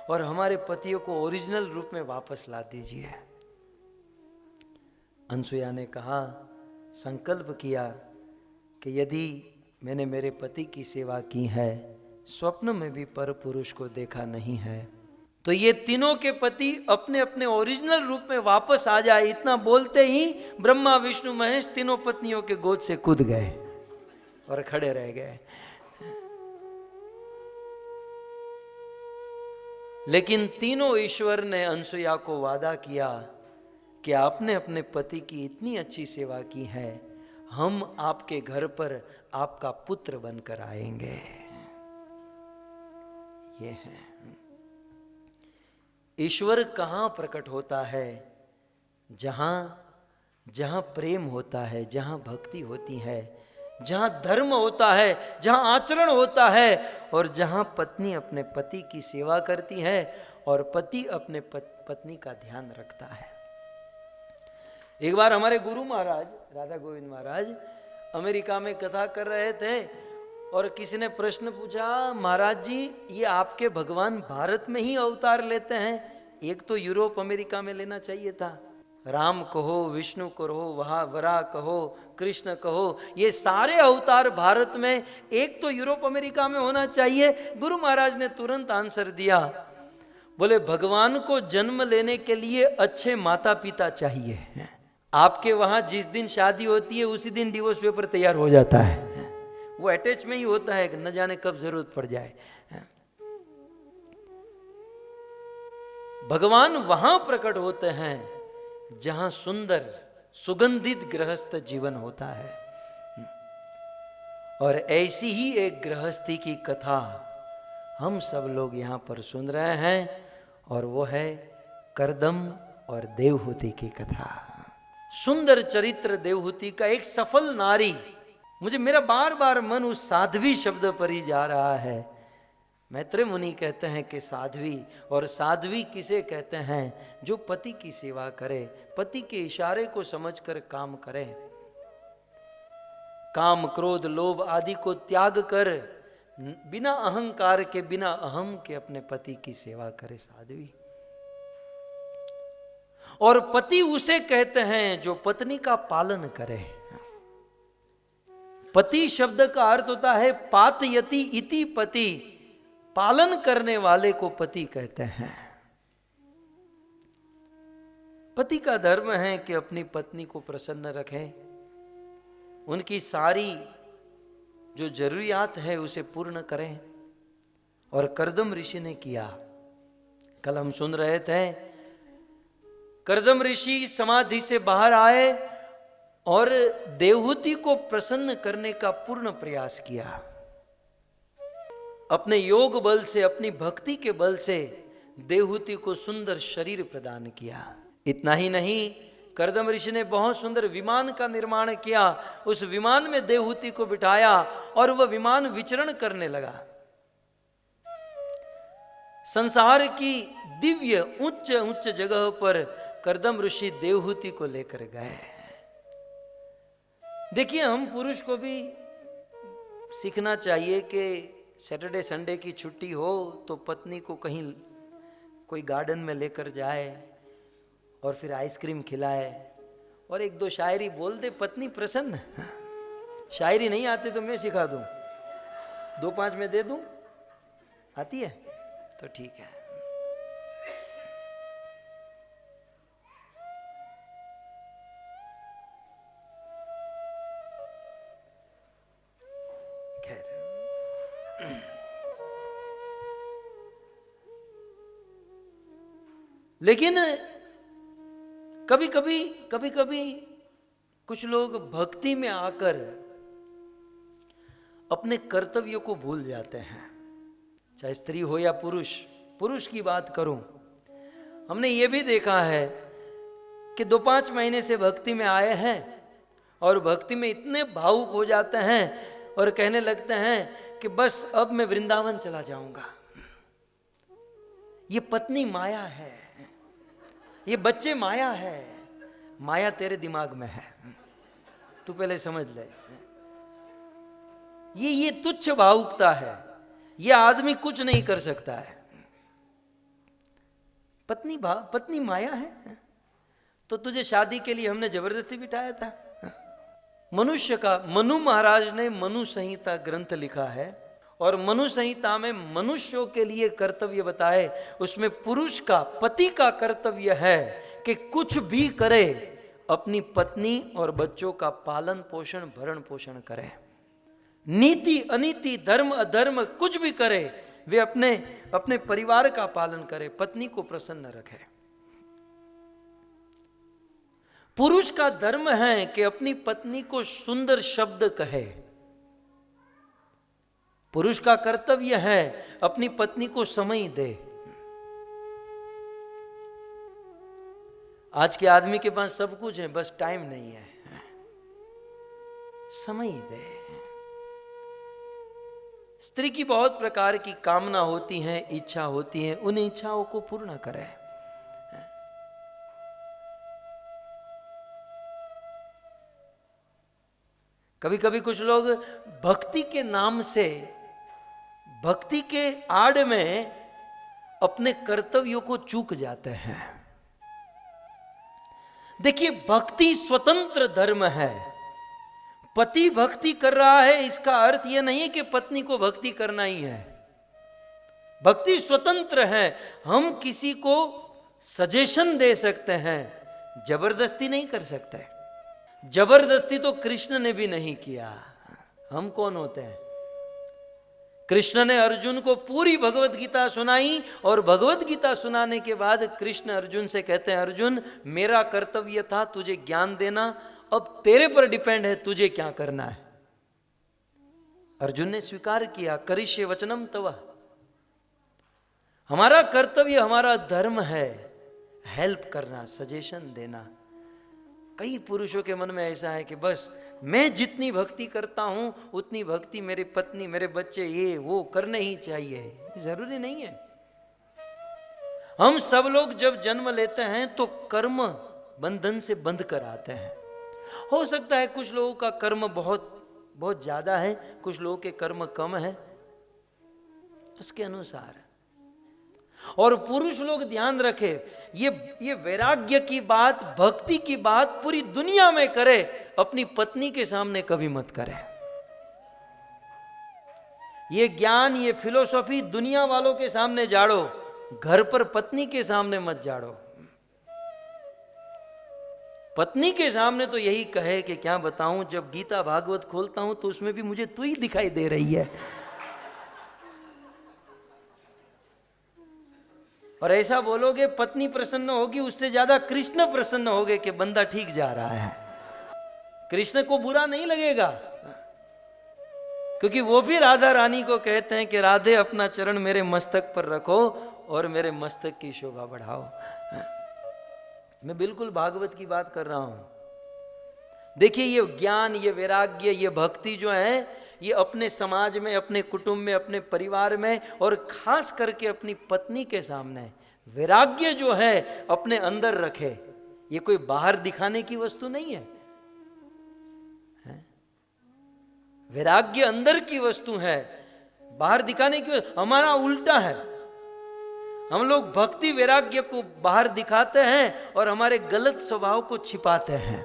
और हमारे पतियों को ओरिजिनल रूप में वापस ला दीजिए। अनसुईया ने कहा, संकल्प किया कि यदि मैंने मेरे पति की सेवा की है, स्वप्न में भी पर पुरुष को देखा नहीं है, तो ये तीनों के पति अपने अपने ओरिजिनल रूप में वापस आ जाए। इतना बोलते ही ब्रह्मा, विष्णु, महेश तीनों पत्नियों के गोद से कूद गए और खड़े रह गए। लेकिन तीनों ईश्वर ने अनसुईया को वादा किया कि आपने अपने पति की इतनी अच्छी सेवा की है, हम आपके घर पर आपका पुत्र बनकर आएंगे। ये है ईश्वर कहाँ प्रकट होता है? जहां प्रेम होता है, जहां भक्ति होती है, जहां धर्म होता है, जहां आचरण होता है, और जहां पत्नी अपने पति की सेवा करती है और पति अपने पत्नी का ध्यान रखता है। एक बार हमारे गुरु महाराज राधा गोविंद महाराज अमेरिका में कथा कर रहे थे और किसी ने प्रश्न पूछा, महाराज जी ये आपके भगवान भारत में ही अवतार लेते हैं, एक तो यूरोप अमेरिका में लेना चाहिए था। राम कहो, विष्णु कहो, वराह कहो, कृष्ण कहो, ये सारे अवतार भारत में, एक तो यूरोप अमेरिका में होना चाहिए। गुरु महाराज ने तुरंत आंसर दिया, बोले भगवान को जन्म लेने के लिए अच्छे माता पिता चाहिए। आपके वहां जिस दिन शादी होती है उसी दिन डिवोर्स पेपर तैयार हो जाता है। वो अटैच में ही होता है, न जाने कब जरूरत पड़ जाए। भगवान वहां प्रकट होते हैं जहां सुंदर सुगंधित गृहस्थ जीवन होता है। और ऐसी ही एक गृहस्थी की कथा हम सब लोग यहां पर सुन रहे हैं, और वो है करदम और देवहूति की कथा। सुंदर चरित्र देवहूति का, एक सफल नारी। मुझे मेरा बार बार मन उस साध्वी शब्द पर ही जा रहा है। मैत्रेय मुनि कहते हैं कि साध्वी, और साध्वी किसे कहते हैं? जो पति की सेवा करे, पति के इशारे को समझकर काम करे, काम क्रोध लोभ आदि को त्याग कर बिना अहंकार के, बिना अहम के अपने पति की सेवा करे, साध्वी। और पति उसे कहते हैं जो पत्नी का पालन करे। पति शब्द का अर्थ होता है पातयति इति पति, पालन करने वाले को पति कहते हैं। पति का धर्म है कि अपनी पत्नी को प्रसन्न रखें, उनकी सारी जो जरूरियात है उसे पूर्ण करें। और करदम ऋषि ने किया। कल हम सुन रहे थे, करदम ऋषि समाधि से बाहर आए और देवहूति को प्रसन्न करने का पूर्ण प्रयास किया। अपने योग बल से, अपनी भक्ति के बल से देवहूति को सुंदर शरीर प्रदान किया। इतना ही नहीं, करदम ऋषि ने बहुत सुंदर विमान का निर्माण किया। उस विमान में देवहूति को बिठाया और वह विमान विचरण करने लगा। संसार की दिव्य उच्च उच्च जगह पर करदम ऋषि देवहूति को लेकर गए। देखिए, हम पुरुष को भी सीखना चाहिए कि सैटरडे संडे की छुट्टी हो तो पत्नी को कहीं कोई गार्डन में लेकर जाए और फिर आइसक्रीम खिलाए और एक दो शायरी बोल दे, पत्नी प्रसन्न। शायरी नहीं आती तो मैं सिखा दूं, 2-5 में दे दूं, आती है तो ठीक है। लेकिन कभी कभी कुछ लोग भक्ति में आकर अपने कर्तव्यों को भूल जाते हैं, चाहे स्त्री हो या पुरुष। पुरुष की बात करूं, हमने ये भी देखा है कि 2-5 महीने से भक्ति में आए हैं और भक्ति में इतने भावुक हो जाते हैं और कहने लगते हैं कि बस अब मैं वृंदावन चला जाऊंगा। ये पत्नी माया है, ये बच्चे माया है। माया तेरे दिमाग में है, तू पहले समझ ले। ये तुच्छ भावुकता है, ये आदमी कुछ नहीं कर सकता है। पत्नी माया है। तो तुझे शादी के लिए हमने जबरदस्ती बिठाया था। मनुष्य का, मनु महाराज ने मनु संहिता ग्रंथ लिखा है और मनु संहिता में मनुष्यों के लिए कर्तव्य बताए। उसमें पुरुष का, पति का कर्तव्य है कि कुछ भी करे अपनी पत्नी और बच्चों का पालन पोषण भरण पोषण करे। नीति अनीति धर्म अधर्म कुछ भी करे, वे अपने परिवार का पालन करे, पत्नी को प्रसन्न रखे। पुरुष का धर्म है कि अपनी पत्नी को सुंदर शब्द कहे। पुरुष का कर्तव्य है अपनी पत्नी को समय दे। आज के आदमी के पास सब कुछ है, बस टाइम नहीं है। समय दे। स्त्री की बहुत प्रकार की कामना होती हैं, इच्छा होती हैं, उन इच्छाओं को पूर्ण करे। कभी कभी कुछ लोग भक्ति के नाम से, भक्ति के आड़ में अपने कर्तव्यों को चूक जाते हैं। देखिए, भक्ति स्वतंत्र धर्म है। पति भक्ति कर रहा है, इसका अर्थ यह नहीं है कि पत्नी को भक्ति करना ही है। भक्ति स्वतंत्र है। हम किसी को सजेशन दे सकते हैं, जबरदस्ती नहीं कर सकते। जबरदस्ती तो कृष्ण ने भी नहीं किया। हम कौन होते हैं? कृष्ण ने अर्जुन को पूरी भगवत गीता सुनाई, और भगवत गीता सुनाने के बाद कृष्ण अर्जुन से कहते हैं, अर्जुन मेरा कर्तव्य था तुझे ज्ञान देना, अब तेरे पर डिपेंड है तुझे क्या करना है। अर्जुन ने स्वीकार किया, करिष्ये वचनम तव। हमारा कर्तव्य, हमारा धर्म है हेल्प करना, सजेशन देना। कई पुरुषों के मन में ऐसा है कि बस मैं जितनी भक्ति करता हूं उतनी भक्ति मेरी पत्नी, मेरे बच्चे, ये वो करने ही चाहिए। जरूरी नहीं है। हम सब लोग जब जन्म लेते हैं तो कर्म बंधन से बंध कर आते हैं। हो सकता है कुछ लोगों का कर्म बहुत बहुत ज्यादा है, कुछ लोगों के कर्म कम है, उसके अनुसार। और पुरुष लोग ध्यान रखे, ये वैराग्य की बात, भक्ति की बात पूरी दुनिया में करे, अपनी पत्नी के सामने कभी मत करे। ये ज्ञान, ये फिलोसॉफी दुनिया वालों के सामने जाड़ो, घर पर पत्नी के सामने मत जाड़ो। पत्नी के सामने तो यही कहे कि क्या बताऊं, जब गीता भागवत खोलता हूं तो उसमें भी मुझे तू ही दिखाई दे रही है। और ऐसा बोलोगे पत्नी प्रसन्न होगी, उससे ज्यादा कृष्ण प्रसन्न होगे कि बंदा ठीक जा रहा है। कृष्ण को बुरा नहीं लगेगा, क्योंकि वो भी राधा रानी को कहते हैं कि राधे अपना चरण मेरे मस्तक पर रखो और मेरे मस्तक की शोभा बढ़ाओ। मैं बिल्कुल भागवत की बात कर रहा हूं। देखिए, ये ज्ञान, ये वैराग्य, ये भक्ति जो है, ये अपने समाज में, अपने कुटुंब में, अपने परिवार में, और खास करके अपनी पत्नी के सामने वैराग्य जो है अपने अंदर रखे। ये कोई बाहर दिखाने की वस्तु नहीं है, वैराग्य अंदर की वस्तु है, बाहर दिखाने की। हमारा उल्टा है, हम लोग भक्ति वैराग्य को बाहर दिखाते हैं और हमारे गलत स्वभाव को छिपाते हैं।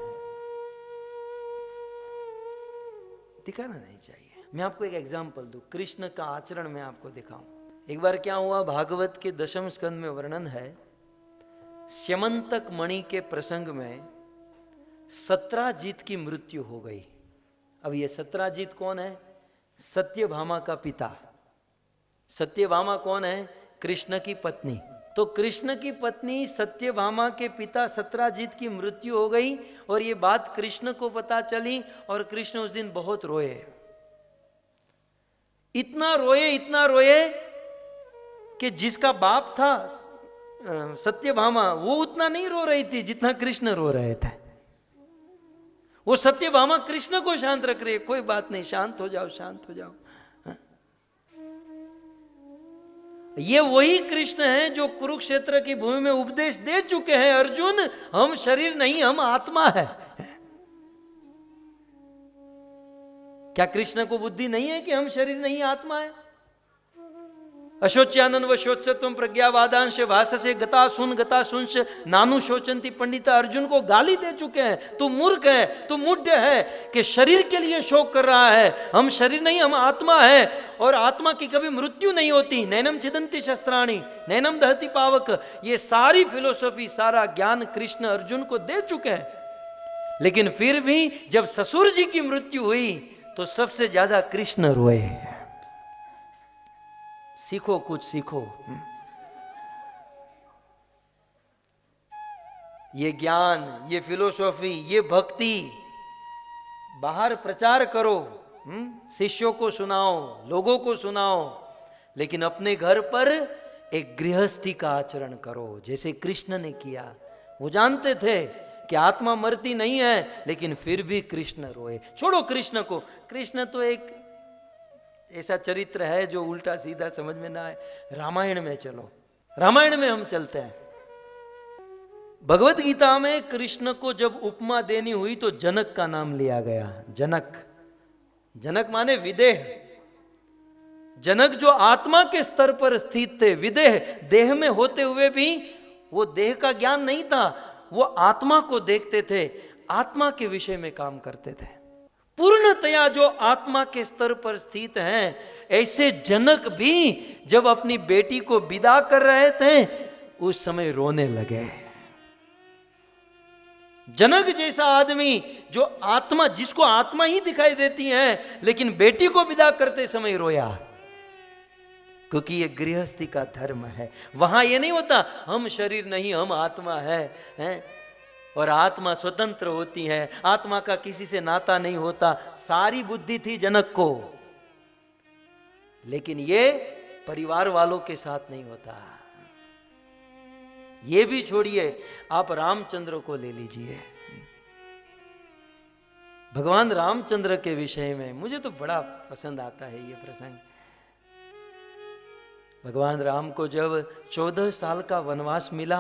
दिखाना नहीं चाहिए। मैं आपको एक एग्जांपल दूं, कृष्ण का आचरण मैं आपको दिखाऊं। एक बार क्या हुआ, भागवत के 10वें स्कंद में वर्णन है, स्यमंतक मणि के प्रसंग में सत्राजीत की मृत्यु हो गई। अब ये सत्राजीत कौन है? सत्यभामा का पिता। सत्यभामा कौन है? कृष्ण की पत्नी। तो कृष्ण की पत्नी सत्यभामा के पिता सत्राजीत की मृत्यु हो गई, और ये बात कृष्ण को पता चली, और कृष्ण उस दिन बहुत रोए। इतना रोए कि जिसका बाप था सत्यभामा, वो उतना नहीं रो रही थी जितना कृष्ण रो रहे थे। वो सत्यभामा कृष्ण को शांत रख रही है, कोई बात नहीं, शांत हो जाओ, शांत हो जाओ। ये वही कृष्ण हैं जो कुरुक्षेत्र की भूमि में उपदेश दे चुके हैं, अर्जुन हम शरीर नहीं, हम आत्मा है। क्या कृष्ण को बुद्धि नहीं है कि हम शरीर नहीं आत्मा है? अशोच्यानन व शोचत्वम प्रज्ञावादांश भाषसे गता सुंश नानु शोचंती पंडिता। अर्जुन को गाली दे चुके हैं, तू मूर्ख है, तू मूढ़ है कि शरीर के लिए शोक कर रहा है। हम शरीर नहीं, हम आत्मा है, और आत्मा की कभी मृत्यु नहीं होती। नैनम छिदंती शस्त्राणि नैनम दहती पावक। ये सारी फिलोसॉफी, सारा ज्ञान कृष्ण अर्जुन को दे चुके हैं। लेकिन फिर भी जब ससुर जी की मृत्यु हुई तो सबसे ज्यादा कृष्ण रोए। सीखो, कुछ सीखो। ये ज्ञान, ये फिलोसॉफी, ये भक्ति बाहर प्रचार करो, शिष्यों को सुनाओ, लोगों को सुनाओ, लेकिन अपने घर पर एक गृहस्थी का आचरण करो, जैसे कृष्ण ने किया। वो जानते थे कि आत्मा मरती नहीं है, लेकिन फिर भी कृष्ण रोए। छोड़ो कृष्ण को, कृष्ण तो एक ऐसा चरित्र है जो उल्टा सीधा समझ में ना आए। रामायण में चलो, रामायण में हम चलते हैं। भगवत गीता में कृष्ण को जब उपमा देनी हुई तो जनक का नाम लिया गया। जनक, जनक माने विदेह। जनक जो आत्मा के स्तर पर स्थित थे, विदेह देह में होते हुए भी वो देह का ज्ञान नहीं था, वो आत्मा को देखते थे, आत्मा के विषय में काम करते थे। पूर्णतया जो आत्मा के स्तर पर स्थित हैं, ऐसे जनक भी जब अपनी बेटी को विदा कर रहे थे उस समय रोने लगे। जनक जैसा आदमी जो आत्मा, जिसको आत्मा ही दिखाई देती है, लेकिन बेटी को विदा करते समय रोया, क्योंकि ये गृहस्थी का धर्म है। वहां ये नहीं होता हम शरीर नहीं हम आत्मा है, और आत्मा स्वतंत्र होती है, आत्मा का किसी से नाता नहीं होता। सारी बुद्धि थी जनक को, लेकिन ये परिवार वालों के साथ नहीं होता। ये भी छोड़िए, आप रामचंद्र को ले लीजिए। भगवान रामचंद्र के विषय में मुझे तो बड़ा पसंद आता है ये प्रसंग। भगवान राम को जब 14 साल का वनवास मिला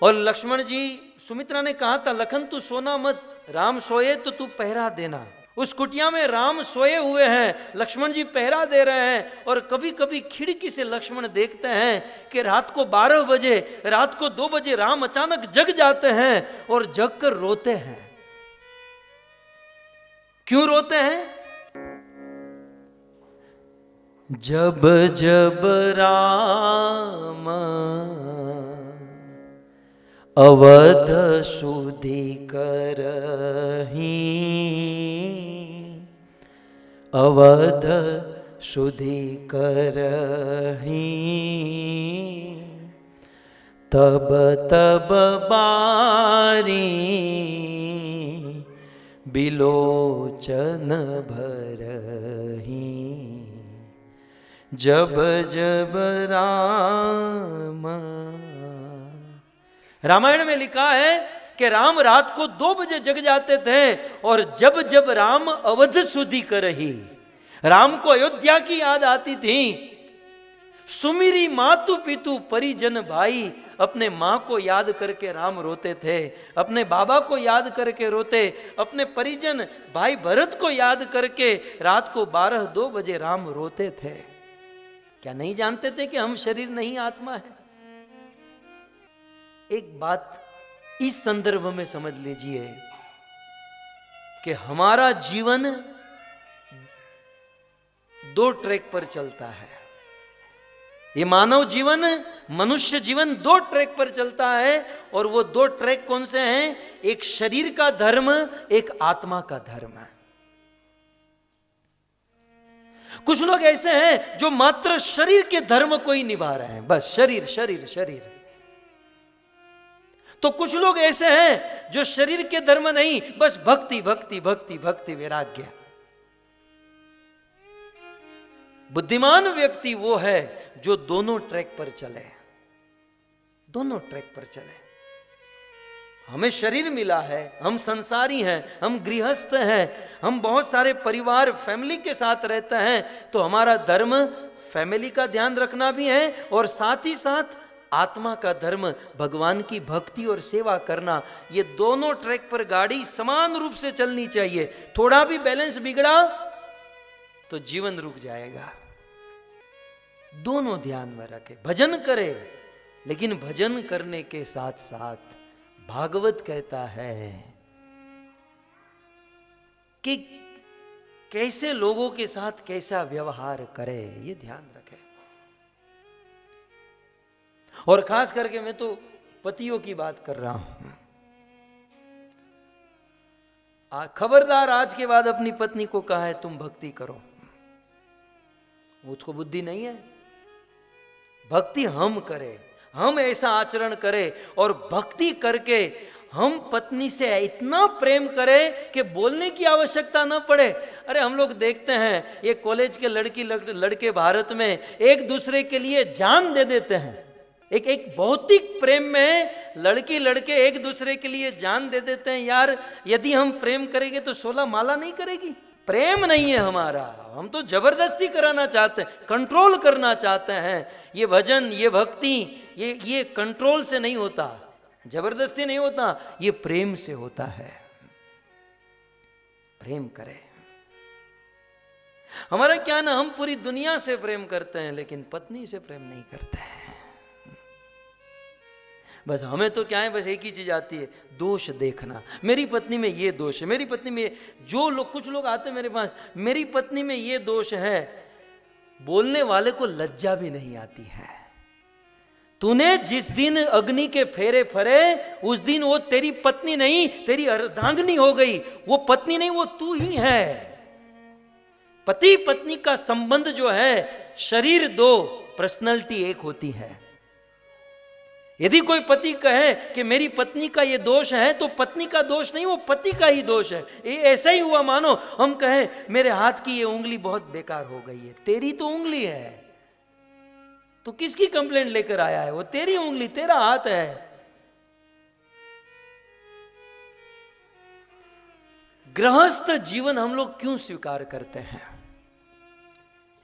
और लक्ष्मण जी, सुमित्रा ने कहा था लखन तू सोना मत, राम सोए तो तू पहरा देना। उस कुटिया में राम सोए हुए हैं, लक्ष्मण जी पहरा दे रहे हैं, और कभी कभी खिड़की से लक्ष्मण देखते हैं कि रात को 12 बजे, रात को 2 बजे राम अचानक जग जाते हैं और जग कर रोते हैं। क्यों रोते हैं? जब जब राम अवध सुधि करही, अवध सुधि करही, तब तब बारी बिलोचन भरही। जब जब रामायण में लिखा है कि राम रात को 2 बजे जग जाते थे, और जब जब राम अवध सुधि करही, राम को अयोध्या की याद आती थी। सुमिरी मातु पितु परिजन भाई, अपने माँ को याद करके राम रोते थे, अपने बाबा को याद करके रोते, अपने परिजन भाई भरत को याद करके रात को 12-2 बजे राम रोते थे। क्या नहीं जानते थे कि हम शरीर नहीं आत्मा है? एक बात इस संदर्भ में समझ लीजिए कि हमारा जीवन 2 ट्रैक पर चलता है। ये मानव जीवन, मनुष्य जीवन 2 ट्रैक पर चलता है, और वो 2 ट्रैक कौन से हैं? एक शरीर का धर्म, एक आत्मा का धर्म है। कुछ लोग ऐसे हैं जो मात्र शरीर के धर्म को ही निभा रहे हैं, बस शरीर शरीर शरीर। तो कुछ लोग ऐसे हैं जो शरीर के धर्म नहीं, बस भक्ति भक्ति भक्ति भक्ति वैराग्य। बुद्धिमान व्यक्ति वो है जो दोनों ट्रैक पर चले, दोनों ट्रैक पर चले। हमें शरीर मिला है, हम संसारी हैं, हम गृहस्थ हैं, हम बहुत सारे परिवार फैमिली के साथ रहते हैं, तो हमारा धर्म फैमिली का ध्यान रखना भी है, और साथ ही साथ आत्मा का धर्म भगवान की भक्ति और सेवा करना। ये दोनों ट्रैक पर गाड़ी समान रूप से चलनी चाहिए। थोड़ा भी बैलेंस बिगड़ा तो जीवन रुक जाएगा। दोनों ध्यान में रखे, भजन करे, लेकिन भजन करने के साथ साथ भागवत कहता है कि कैसे लोगों के साथ कैसा व्यवहार करे, ये ध्यान रखे। और खास करके मैं तो पतियों की बात कर रहा हूं। खबरदार, आज के बाद अपनी पत्नी को कहा है तुम भक्ति करो, उसको बुद्धि नहीं है। भक्ति हम करें, हम ऐसा आचरण करें, और भक्ति करके हम पत्नी से इतना प्रेम करें कि बोलने की आवश्यकता ना पड़े। अरे हम लोग देखते हैं ये कॉलेज के लड़के भारत में एक दूसरे के लिए जान दे देते हैं। एक भौतिक प्रेम में लड़की लड़के एक दूसरे के लिए जान दे देते हैं। यार, यदि हम प्रेम करेंगे तो 16 माला नहीं करेगी। प्रेम नहीं है हमारा, हम तो जबरदस्ती कराना चाहते हैं, कंट्रोल करना चाहते हैं। ये भजन, ये भक्ति, ये कंट्रोल से नहीं होता, जबरदस्ती नहीं होता, ये प्रेम से होता है। प्रेम करें। हमारा क्या ना, हम पूरी दुनिया से प्रेम करते हैं लेकिन पत्नी से प्रेम नहीं करते हैं। बस हमें तो क्या है, बस एक ही चीज आती है, दोष देखना। मेरी पत्नी में ये दोष है, मेरी पत्नी में जो लोग, कुछ लोग आते हैं मेरे पास, मेरी पत्नी में ये दोष है, बोलने वाले को लज्जा भी नहीं आती है। तूने जिस दिन अग्नि के फेरे फरे उस दिन वो तेरी पत्नी नहीं, तेरी अर्धांगिनी हो गई। वो पत्नी नहीं, वो तू ही है। पति पत्नी का संबंध जो है, शरीर दो, पर्सनैलिटी एक होती है। यदि कोई पति कहे कि मेरी पत्नी का ये दोष है, तो पत्नी का दोष नहीं, वो पति का ही दोष है। ये ऐसा ही हुआ मानो हम कहें मेरे हाथ की ये उंगली बहुत बेकार हो गई है। तेरी तो उंगली है, तो किसकी कंप्लेंट लेकर आया है? वो तेरी उंगली, तेरा हाथ है। गृहस्थ जीवन हम लोग क्यों स्वीकार करते हैं?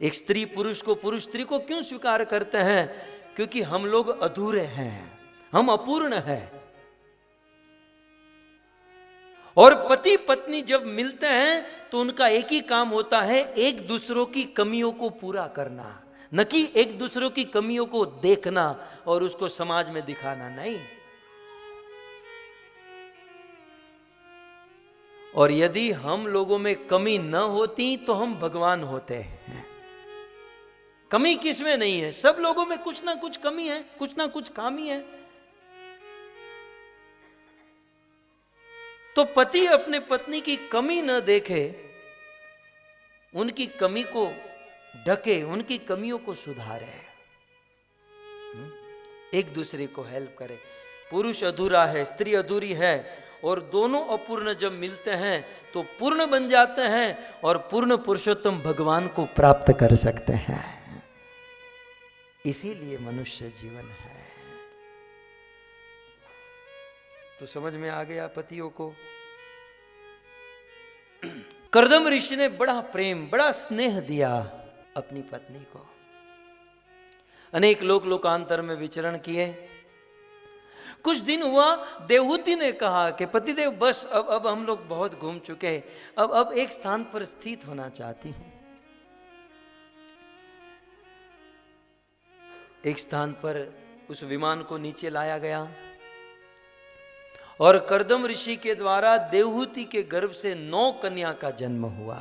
एक स्त्री पुरुष को, पुरुष स्त्री को क्यों स्वीकार करते हैं? क्योंकि हम लोग अधूरे हैं, हम अपूर्ण हैं। और पति पत्नी जब मिलते हैं तो उनका एक ही काम होता है, एक दूसरों की कमियों को पूरा करना, न कि एक दूसरों की कमियों को देखना और उसको समाज में दिखाना। नहीं। और यदि हम लोगों में कमी न होती तो हम भगवान होते हैं। कमी किसमें नहीं है? सब लोगों में कुछ ना कुछ कमी है, कुछ ना कुछ खामी है। तो पति अपने पत्नी की कमी न देखे, उनकी कमी को ढके, उनकी कमियों को सुधारे, एक दूसरे को हेल्प करे। पुरुष अधूरा है, स्त्री अधूरी है, और दोनों अपूर्ण जब मिलते हैं तो पूर्ण बन जाते हैं और पूर्ण पुरुषोत्तम भगवान को प्राप्त कर सकते हैं। इसीलिए मनुष्य जीवन है। तो समझ में आ गया पतियों को? कर्दम ऋषि ने बड़ा प्रेम, बड़ा स्नेह दिया अपनी पत्नी को। अनेक लोक लोकांतर में विचरण किए। कुछ दिन हुआ, देवहूति ने कहा कि पतिदेव बस अब हम लोग बहुत घूम चुके, अब एक स्थान पर स्थित होना चाहती हूं। एक स्थान पर उस विमान को नीचे लाया गया और कर्दम ऋषि के द्वारा देवहूति के गर्भ से 9 कन्या का जन्म हुआ।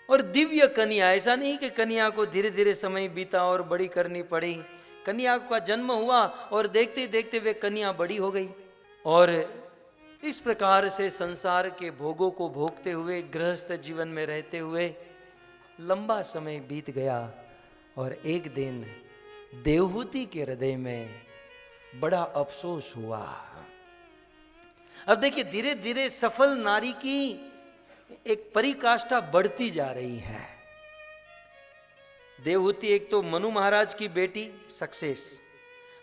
और दिव्य कन्या, ऐसा नहीं कि कन्या को धीरे धीरे समय बीता और बड़ी करनी पड़ी। कन्या का जन्म हुआ और देखते देखते वे कन्या बड़ी हो गई। और इस प्रकार से संसार के भोगों को भोगते हुए, गृहस्थ जीवन में रहते हुए लंबा समय बीत गया। और एक दिन देवहूति के हृदय में बड़ा अफसोस हुआ। अब देखिए, धीरे धीरे सफल नारी की एक परिकाष्ठा बढ़ती जा रही है। देवहूति एक तो मनु महाराज की बेटी, सक्सेस,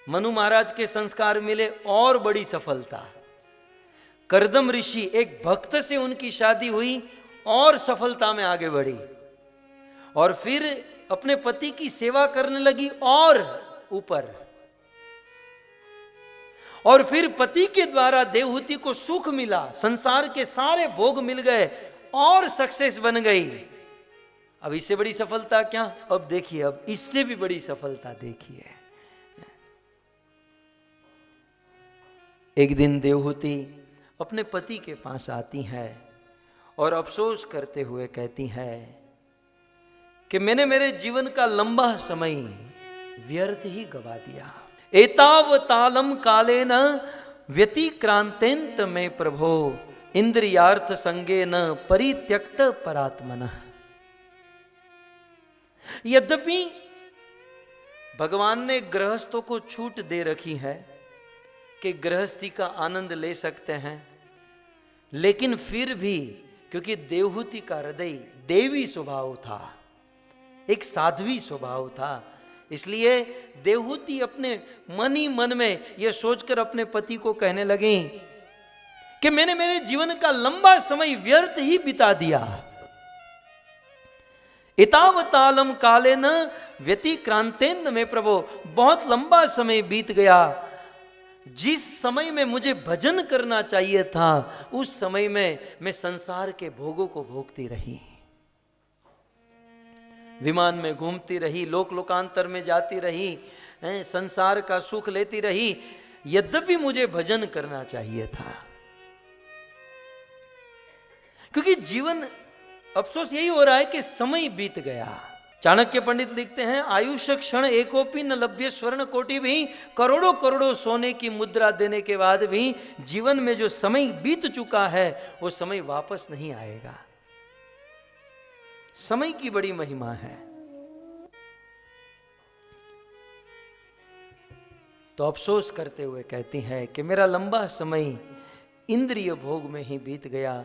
मनु महाराज के संस्कार मिले और बड़ी सफलता। कर्दम ऋषि एक भक्त से उनकी शादी हुई और सफलता में आगे बढ़ी। और फिर अपने पति की सेवा करने लगी और ऊपर। और फिर पति के द्वारा देवहूति को सुख मिला, संसार के सारे भोग मिल गए और सक्सेस बन गई। अब इससे बड़ी सफलता क्या? अब देखिए, अब इससे भी बड़ी सफलता देखिए। एक दिन देवहूति अपने पति के पास आती है और अफसोस करते हुए कहती है कि मैंने मेरे जीवन का लंबा समय व्यर्थ ही गवा दिया। एतावतालम कालेन व्यतिक्रांतेन में प्रभो इंद्रियार्थ संगेन परित्यक्त परात्मनः। यद्यपि भगवान ने गृहस्थों को छूट दे रखी है कि गृहस्थी का आनंद ले सकते हैं, लेकिन फिर भी क्योंकि देवहूति का हृदय देवी स्वभाव था, एक साध्वी स्वभाव था, इसलिए देवहूति अपने मन ही मन में यह सोचकर अपने पति को कहने लगी कि मैंने मेरे जीवन का लंबा समय व्यर्थ ही बिता दिया। एतावतालम कालेन व्यतिक्रांतेन में प्रभो, बहुत लंबा समय बीत गया, जिस समय में मुझे भजन करना चाहिए था उस समय में मैं संसार के भोगों को भोगती रही, विमान में घूमती रही, लोक लोकांतर में जाती रही, संसार का सुख लेती रही, यद्यपि मुझे भजन करना चाहिए था। क्योंकि जीवन, अफसोस यही हो रहा है कि समय बीत गया। चाणक्य पंडित लिखते हैं, आयुष क्षण एकोपी न लभ्य स्वर्ण कोटि भी, करोड़ों करोड़ों सोने की मुद्रा देने के बाद भी जीवन में जो समय बीत चुका है वो समय वापस नहीं आएगा। समय की बड़ी महिमा है। तो अफसोस करते हुए कहती है कि मेरा लंबा समय इंद्रिय भोग में ही बीत गया,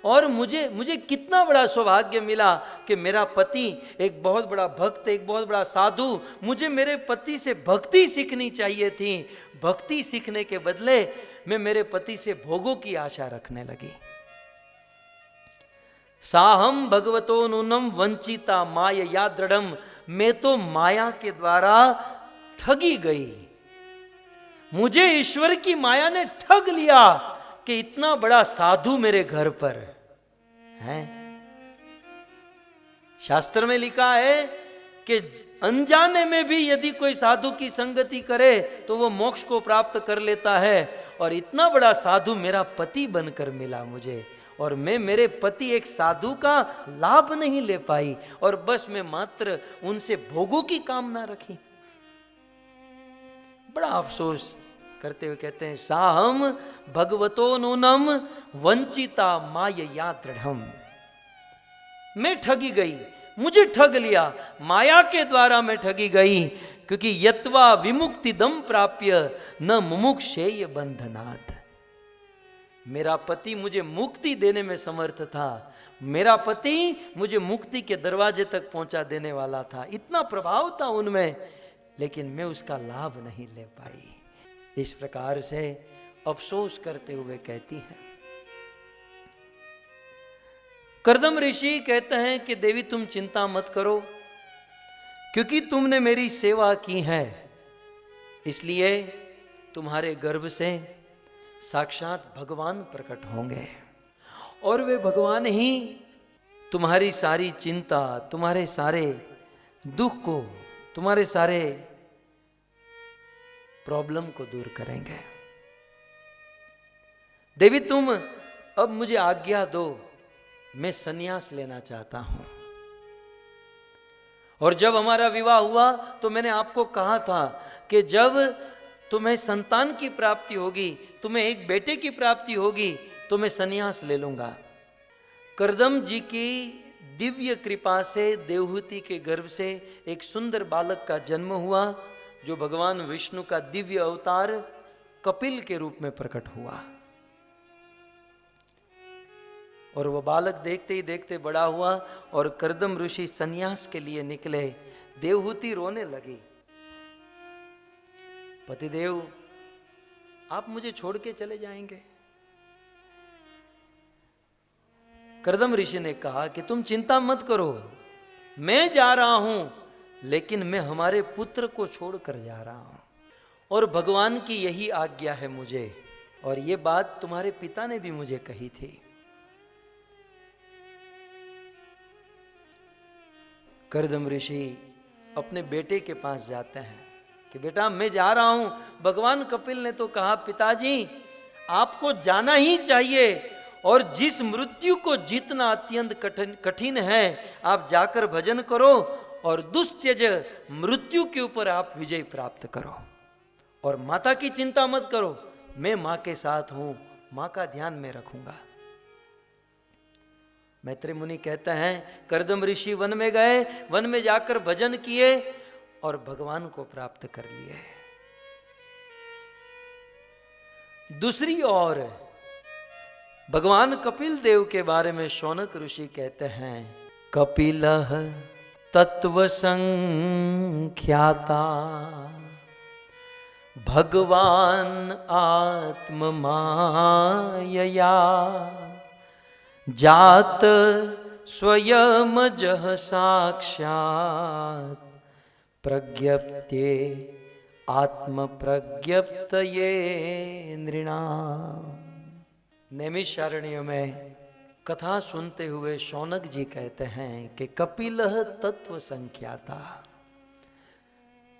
और मुझे कितना बड़ा सौभाग्य मिला कि मेरा पति एक बहुत बड़ा भक्त, एक बहुत बड़ा साधु। मुझे मेरे पति से भक्ति सीखनी चाहिए थी, भक्ति सीखने के बदले मैं मेरे पति से भोगों की आशा रखने लगी। साहम भगवतो नूनम वंचिता माया दृढ़म, मैं तो माया के द्वारा ठगी गई। मुझे ईश्वर की माया ने ठग लिया कि इतना बड़ा साधु मेरे घर पर है। शास्त्र में लिखा है कि अनजाने में भी यदि कोई साधु की संगति करे तो वो मोक्ष को प्राप्त कर लेता है, और इतना बड़ा साधु मेरा पति बनकर मिला मुझे, और मैं मेरे पति एक साधु का लाभ नहीं ले पाई, और बस मैं मात्र उनसे भोगों की कामना रखी। बड़ा अफसोस करते हुए कहते हैं, साहम भगवतो नूनम वंचिता माया दृढ़म, मैं ठगी गई, मुझे ठग लिया, माया के द्वारा मैं ठगी गई। क्योंकि यत्वा विमुक्ति दम प्राप्य न मुमुक्षेय बंधनात्, मेरा पति मुझे मुक्ति देने में समर्थ था, मेरा पति मुझे मुक्ति के दरवाजे तक पहुंचा देने वाला था, इतना प्रभाव था उनमें, लेकिन मैं उसका लाभ नहीं ले पाई। इस प्रकार से अफसोस करते हुए कहती है। कर्दम ऋषि कहते हैं कि देवी तुम चिंता मत करो, क्योंकि तुमने मेरी सेवा की है, इसलिए तुम्हारे गर्भ से साक्षात भगवान प्रकट होंगे, और वे भगवान ही तुम्हारी सारी चिंता, तुम्हारे सारे दुख को, तुम्हारे सारे प्रॉब्लम को दूर करेंगे। देवी तुम अब मुझे आज्ञा दो, मैं सन्यास लेना चाहता हूं। और जब हमारा विवाह हुआ तो मैंने आपको कहा था कि जब तुम्हें संतान की प्राप्ति होगी, तुम्हें एक बेटे की प्राप्ति होगी, तो मैं सन्यास ले लूंगा। करदम जी की दिव्य कृपा से देवहूति के गर्भ से एक सुंदर बालक का जन्म हुआ, जो भगवान विष्णु का दिव्य अवतार कपिल के रूप में प्रकट हुआ। और वह बालक देखते ही देखते बड़ा हुआ, और कर्दम ऋषि सन्यास के लिए निकले। देवहूति रोने लगी, पतिदेव आप मुझे छोड़ के चले जाएंगे? कर्दम ऋषि ने कहा कि तुम चिंता मत करो, मैं जा रहा हूं, लेकिन मैं हमारे पुत्र को छोड़कर जा रहा हूं, और भगवान की यही आज्ञा है मुझे, और ये बात तुम्हारे पिता ने भी मुझे कही थी। कर्दम ऋषि अपने बेटे के पास जाते हैं कि बेटा मैं जा रहा हूं, भगवान कपिल ने तो कहा पिताजी आपको जाना ही चाहिए, और जिस मृत्यु को जीतना अत्यंत कठिन है, आप जाकर भजन करो और दुस्त्यज मृत्यु के ऊपर आप विजय प्राप्त करो, और माता की चिंता मत करो, मैं मां के साथ हूं, मां का ध्यान में रखूंगा। मैत्री मुनि कहते हैं कर्दम ऋषि वन में गए, वन में जाकर भजन किए और भगवान को प्राप्त कर लिए। दूसरी ओर भगवान कपिल देव के बारे में शौनक ऋषि कहते हैं, कपिलः तत्व संख्याता भगवान आत्म मायया जात स्वयं जह साक्षात प्रज्ञप्ते आत्म प्रज्ञप्त ये नृणाम। नैमिषारण्य में कथा सुनते हुए शौनक जी कहते हैं कि कपिलः तत्व संख्याता।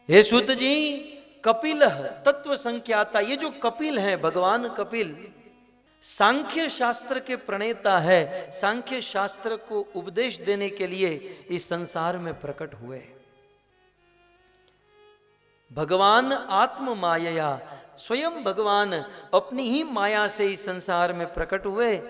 हे सूत जी, कपिलः तत्व संख्याता, ये जो कपिल हैं, भगवान कपिल सांख्य शास्त्र के प्रणेता है, सांख्य शास्त्र को उपदेश देने के लिए इस संसार में प्रकट हुए। भगवान आत्म माया, स्वयं भगवान अपनी ही माया से इस संसार में प्रकट हुए।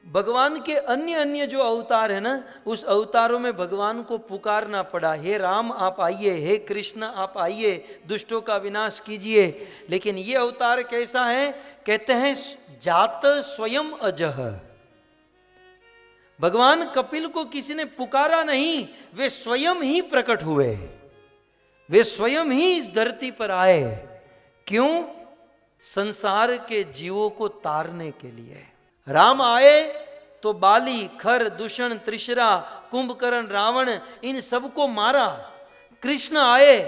भगवान के अन्य अन्य जो अवतार है ना, उस अवतारों में भगवान को पुकारना पड़ा, हे राम आप आइए, हे कृष्ण आप आइए, दुष्टों का विनाश कीजिए। लेकिन ये अवतार कैसा है? कहते हैं जात स्वयं अजह। भगवान कपिल को किसी ने पुकारा नहीं, वे स्वयं ही प्रकट हुए, वे स्वयं ही इस धरती पर आए। क्यों? संसार के जीवों को तारने के लिए। राम आए तो बाली, खर, दूषण, त्रिशरा, कुंभकर्ण, रावण, इन सबको मारा। कृष्ण आए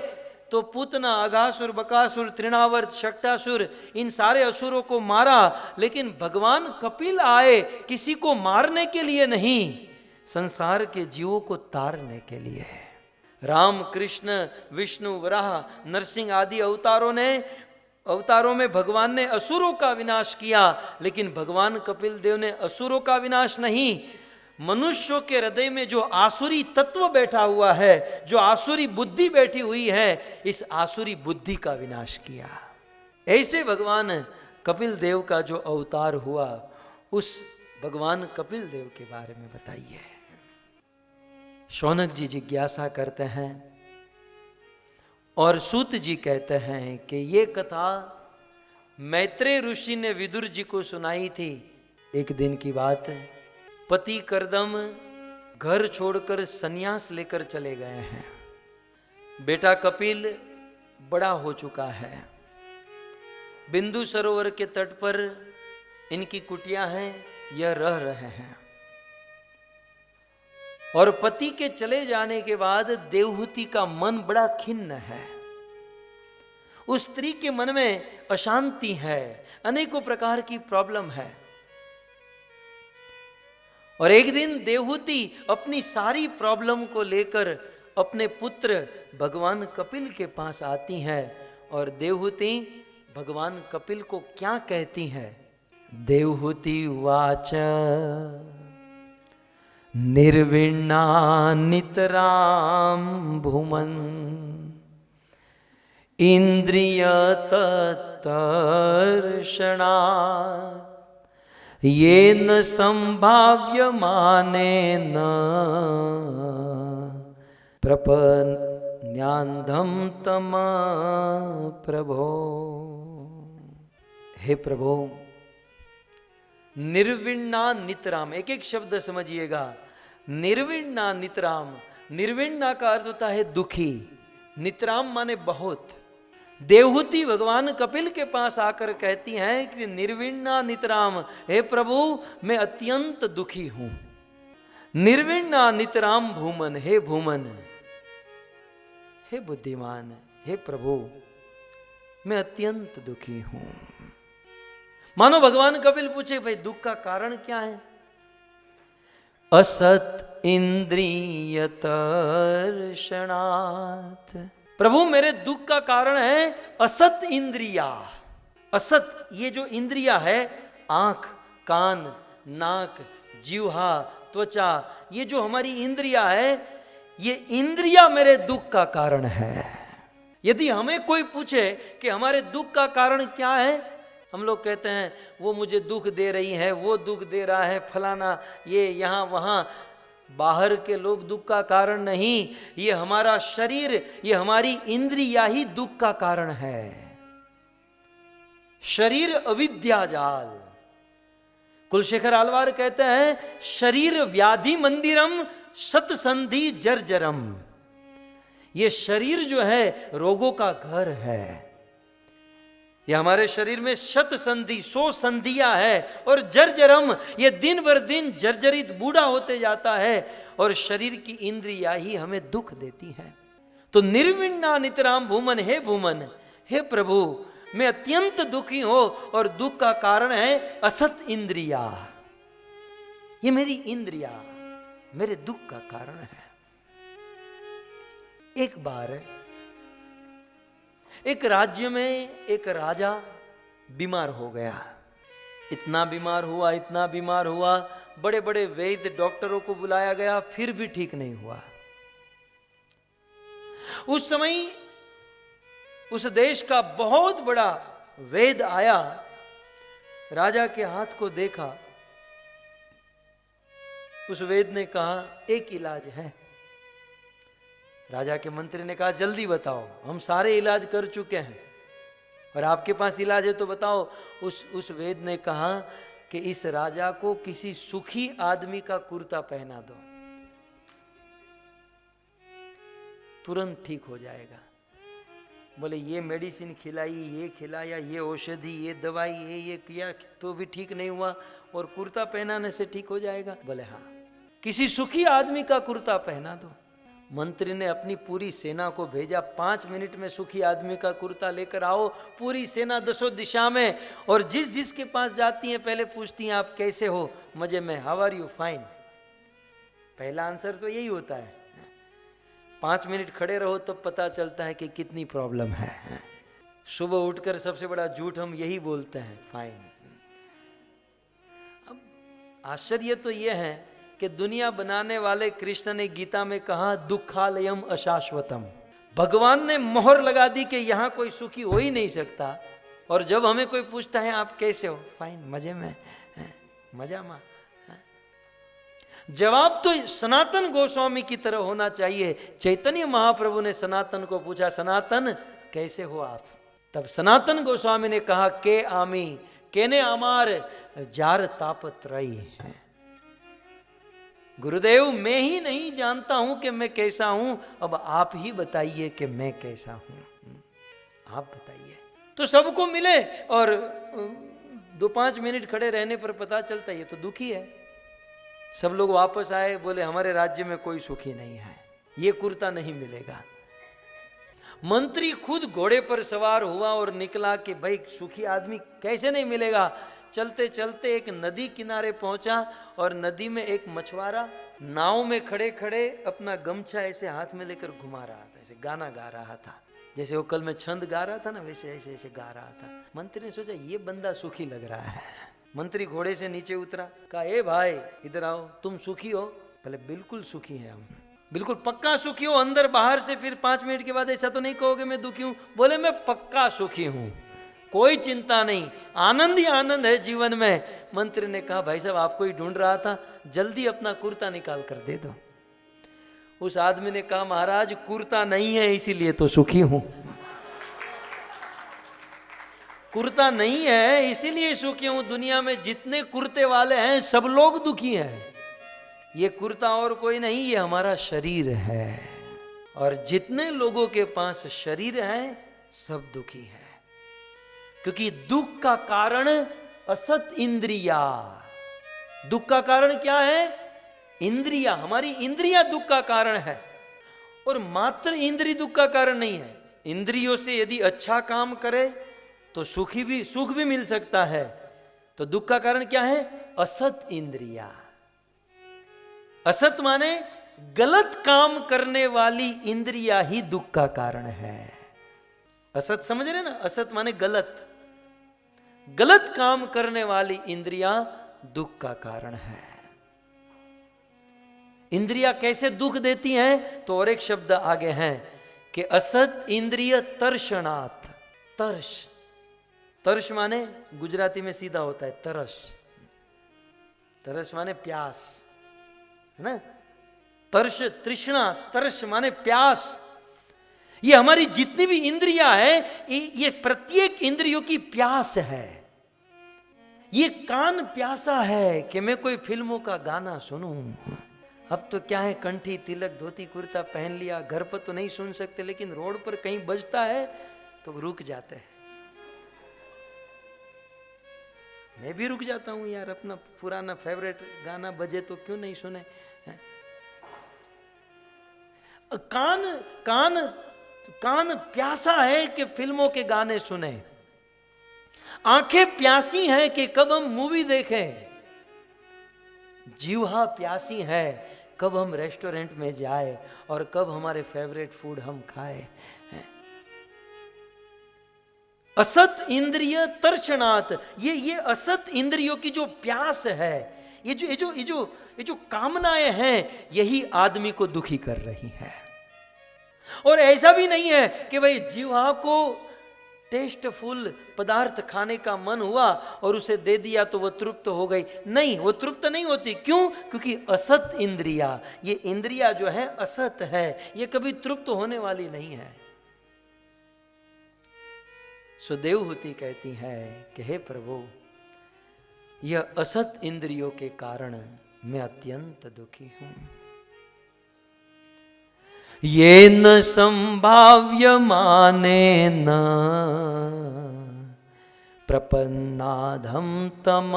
तो पूतना, अघासुर, बकासुर, तृणावर्त, शक्टासुर, इन सारे असुरों को मारा। लेकिन भगवान कपिल आए किसी को मारने के लिए नहीं, संसार के जीवों को तारने के लिए। राम, कृष्ण, विष्णु, वराह, नरसिंह आदि अवतारों में भगवान ने असुरों का विनाश किया, लेकिन भगवान कपिल देव ने असुरों का विनाश नहीं, मनुष्यों के हृदय में जो आसुरी तत्व बैठा हुआ है, जो आसुरी बुद्धि बैठी हुई है, इस आसुरी बुद्धि का विनाश किया। ऐसे भगवान कपिल देव का जो अवतार हुआ, उस भगवान कपिल देव के बारे में बताइए। शौनक जी जिज्ञासा करते हैं और सूत जी कहते हैं कि ये कथा मैत्रेय ऋषि ने विदुर जी को सुनाई थी। एक दिन की बात है, पति करदम घर छोड़कर सन्यास लेकर चले गए हैं। बेटा कपिल बड़ा हो चुका है, बिंदु सरोवर के तट पर इनकी कुटिया है, यह रह रहे हैं। और पति के चले जाने के बाद देवहूति का मन बड़ा खिन्न है, उस स्त्री के मन में अशांति है, अनेकों प्रकार की प्रॉब्लम है। और एक दिन देवहूति अपनी सारी प्रॉब्लम को लेकर अपने पुत्र भगवान कपिल के पास आती हैं। और देवहूति भगवान कपिल को क्या कहती हैं? देवहूति वाच निर्विण्णा नितराम भूमन इंद्रिय तत्तर्षणा येन संभाव्य मानेन प्रपन्यान्धम तम प्रभो। हे प्रभो, निर्विण्णा नितराम, एक एक शब्द समझिएगा। निर्विण्णा नितराम, निर्विण्णा का अर्थ होता है दुखी, नितराम माने बहुत। देवहूति भगवान कपिल के पास आकर कहती हैं कि निर्विण्णा नितराम, हे प्रभु मैं अत्यंत दुखी हूं। निर्विण्णा नितराम भूमन, हे भूमन, हे बुद्धिमान, हे प्रभु मैं अत्यंत दुखी हूं। मानो भगवान कपिल पूछे भाई दुख का कारण क्या है? असत इंद्रियतर्षणात्, प्रभु मेरे दुख का कारण है असत इंद्रिया। असत ये जो इंद्रिया है, आंख, कान, नाक, जीह्वा, त्वचा, ये जो हमारी इंद्रिया है, ये इंद्रिया मेरे दुख का कारण है। यदि हमें कोई पूछे कि हमारे दुख का कारण क्या है, हम लोग कहते हैं वो मुझे दुख दे रही है, वो दुख दे रहा है, फलाना, ये यहाँ वहाँ। बाहर के लोग दुख का कारण नहीं, ये हमारा शरीर, ये हमारी इंद्रिया ही दुख का कारण है। शरीर अविद्या जाल। कुलशेखर आलवार कहते हैं शरीर व्याधि मंदिरम सतसंधि जर्जरम। ये शरीर जो है रोगों का घर है। ये हमारे शरीर में शत संधि, 100 संधियां है, और जर्जरम ये दिन भर दिन जर्जरित बूढ़ा होते जाता है। और शरीर की इंद्रियां ही हमें दुख देती हैं। तो निर्विण्णा नितराम भूमन, हे भूमन, हे प्रभु, मैं अत्यंत दुखी हूं और दुख का कारण है असत इंद्रिया। ये मेरी इंद्रिया मेरे दुख का कारण है। एक बार एक राज्य में एक राजा बीमार हो गया। इतना बीमार हुआ, बड़े बड़े वैद्य डॉक्टरों को बुलाया गया, फिर भी ठीक नहीं हुआ। उस समय उस देश का बहुत बड़ा वैद्य आया, राजा के हाथ को देखा। उस वैद्य ने कहा एक इलाज है। राजा के मंत्री ने कहा जल्दी बताओ, हम सारे इलाज कर चुके हैं और आपके पास इलाज है तो बताओ। उस वैद्य ने कहा कि इस राजा को किसी सुखी आदमी का कुर्ता पहना दो, तुरंत ठीक हो जाएगा। बोले ये मेडिसिन खिलाई, ये खिलाया, ये औषधि, ये दवाई, ये किया तो भी ठीक नहीं हुआ, और कुर्ता पहनाने से ठीक हो जाएगा? बोले हाँ, किसी सुखी आदमी का कुर्ता पहना दो। मंत्री ने अपनी पूरी सेना को भेजा, 5 मिनट में सुखी आदमी का कुर्ता लेकर आओ। पूरी सेना 10 दिशा में, और जिसके पास जाती है पहले पूछती हैं आप कैसे हो? मजे में, हाउ आर यू? फाइन। पहला आंसर तो यही होता है। 5 मिनट खड़े रहो तब पता चलता है कि कितनी प्रॉब्लम है। सुबह उठकर सबसे बड़ा झूठ हम यही बोलते हैं, फाइन। अब आश्चर्य तो यह है कि दुनिया बनाने वाले कृष्ण ने गीता में कहा दुखालयम अशाश्वतम। भगवान ने मोहर लगा दी कि यहां कोई सुखी हो ही नहीं सकता, और जब हमें कोई पूछता है आप कैसे हो? फाइन, मजे में, मजा में। जवाब तो सनातन गोस्वामी की तरह होना चाहिए। चैतन्य महाप्रभु ने सनातन को पूछा, सनातन कैसे हो आप? तब सनातन गोस्वामी ने कहा के आमी केने अमार जार तापत रही। गुरुदेव, मैं ही नहीं जानता हूं कि मैं कैसा हूं, अब आप ही बताइए कि मैं कैसा हूं। आप बताइए। तो सबको मिले, और 2-5 मिनट खड़े रहने पर पता चलता ये तो दुखी है। सब लोग वापस आए, बोले हमारे राज्य में कोई सुखी नहीं है, ये कुर्ता नहीं मिलेगा। मंत्री खुद घोड़े पर सवार हुआ और निकला कि भाई सुखी आदमी कैसे नहीं मिलेगा। चलते चलते एक नदी किनारे पहुंचा, और नदी में एक मछुआरा नाव में खड़े खड़े अपना गमछा ऐसे हाथ में लेकर घुमा रहा था, ऐसे गाना गा रहा था। जैसे वो कल में छंद गा रहा था ना, वैसे ऐसे ऐसे गा रहा था। मंत्री ने सोचा ये बंदा सुखी लग रहा है। मंत्री घोड़े से नीचे उतरा, कहा ए भाई इधर आओ, तुम सुखी हो? बोले बिल्कुल सुखी है हम। बिल्कुल पक्का सुखी हो? अंदर बाहर से? फिर 5 मिनट के बाद ऐसा तो नहीं कहोगे मैं दुखी हूं? बोले मैं पक्का सुखी हूं, कोई चिंता नहीं, आनंद ही आनंद है जीवन में। मंत्री ने कहा भाई साहब आपको ही ढूंढ रहा था, जल्दी अपना कुर्ता निकाल कर दे दो। उस आदमी ने कहा महाराज कुर्ता नहीं है इसीलिए तो सुखी हूं, कुर्ता नहीं है इसीलिए सुखी हूं। दुनिया में जितने कुर्ते वाले हैं सब लोग दुखी हैं। ये कुर्ता और कोई नहीं, ये हमारा शरीर है, और जितने लोगों के पास शरीर है सब दुखी है, क्योंकि दुख का कारण असत इंद्रिया। दुख का कारण क्या है? इंद्रिया। हमारी इंद्रिया दुख का कारण है, और मात्र इंद्रिय दुख का कारण नहीं है। इंद्रियों से यदि अच्छा काम करे तो सुख भी मिल सकता है। तो दुख का कारण क्या है? असत इंद्रिया। असत माने गलत काम करने वाली इंद्रिया ही दुख का कारण है। असत समझ रहे ना? असत माने गलत, गलत काम करने वाली इंद्रिया दुख का कारण है। इंद्रिया कैसे दुख देती हैं? तो और एक शब्द आगे हैं कि असत इंद्रिय तर्षणात्। तर्ष, तर्ष माने गुजराती में सीधा होता है तरस। तरस माने प्यास, है ना? तर्ष तृष्णा, तरस माने प्यास। ये हमारी जितनी भी इंद्रियां है, ये प्रत्येक इंद्रियों की प्यास है। ये कान प्यासा है कि मैं कोई फिल्मों का गाना सुनूं। अब तो क्या है, कंठी तिलक धोती कुर्ता पहन लिया, घर पर तो नहीं सुन सकते, लेकिन रोड पर कहीं बजता है तो रुक जाते हैं। मैं भी रुक जाता हूं यार, अपना पुराना फेवरेट गाना बजे तो क्यों नहीं सुने। कान कान कान प्यासा है कि फिल्मों के गाने सुने, आंखें प्यासी हैं कि कब हम मूवी देखें, जीवा प्यासी है कब हम रेस्टोरेंट में जाए और कब हमारे फेवरेट फूड हम खाए। असत इंद्रिय तर्शनात्, ये असत इंद्रियों की जो प्यास है, ये जो कामनाएं हैं, यही आदमी को दुखी कर रही है। और ऐसा भी नहीं है कि भाई जीवा को टेस्टफुल पदार्थ खाने का मन हुआ और उसे दे दिया तो वो तृप्त हो गई, नहीं, वो तृप्त नहीं होती। क्यों? क्योंकि असत इंद्रिया, ये इंद्रिया जो है असत है, ये कभी तृप्त होने वाली नहीं है। सो देवहूति कहती है कि हे प्रभु, यह असत इंद्रियों के कारण मैं अत्यंत दुखी हूं। ये न संभाव्य माने न प्रपन्नाधम तम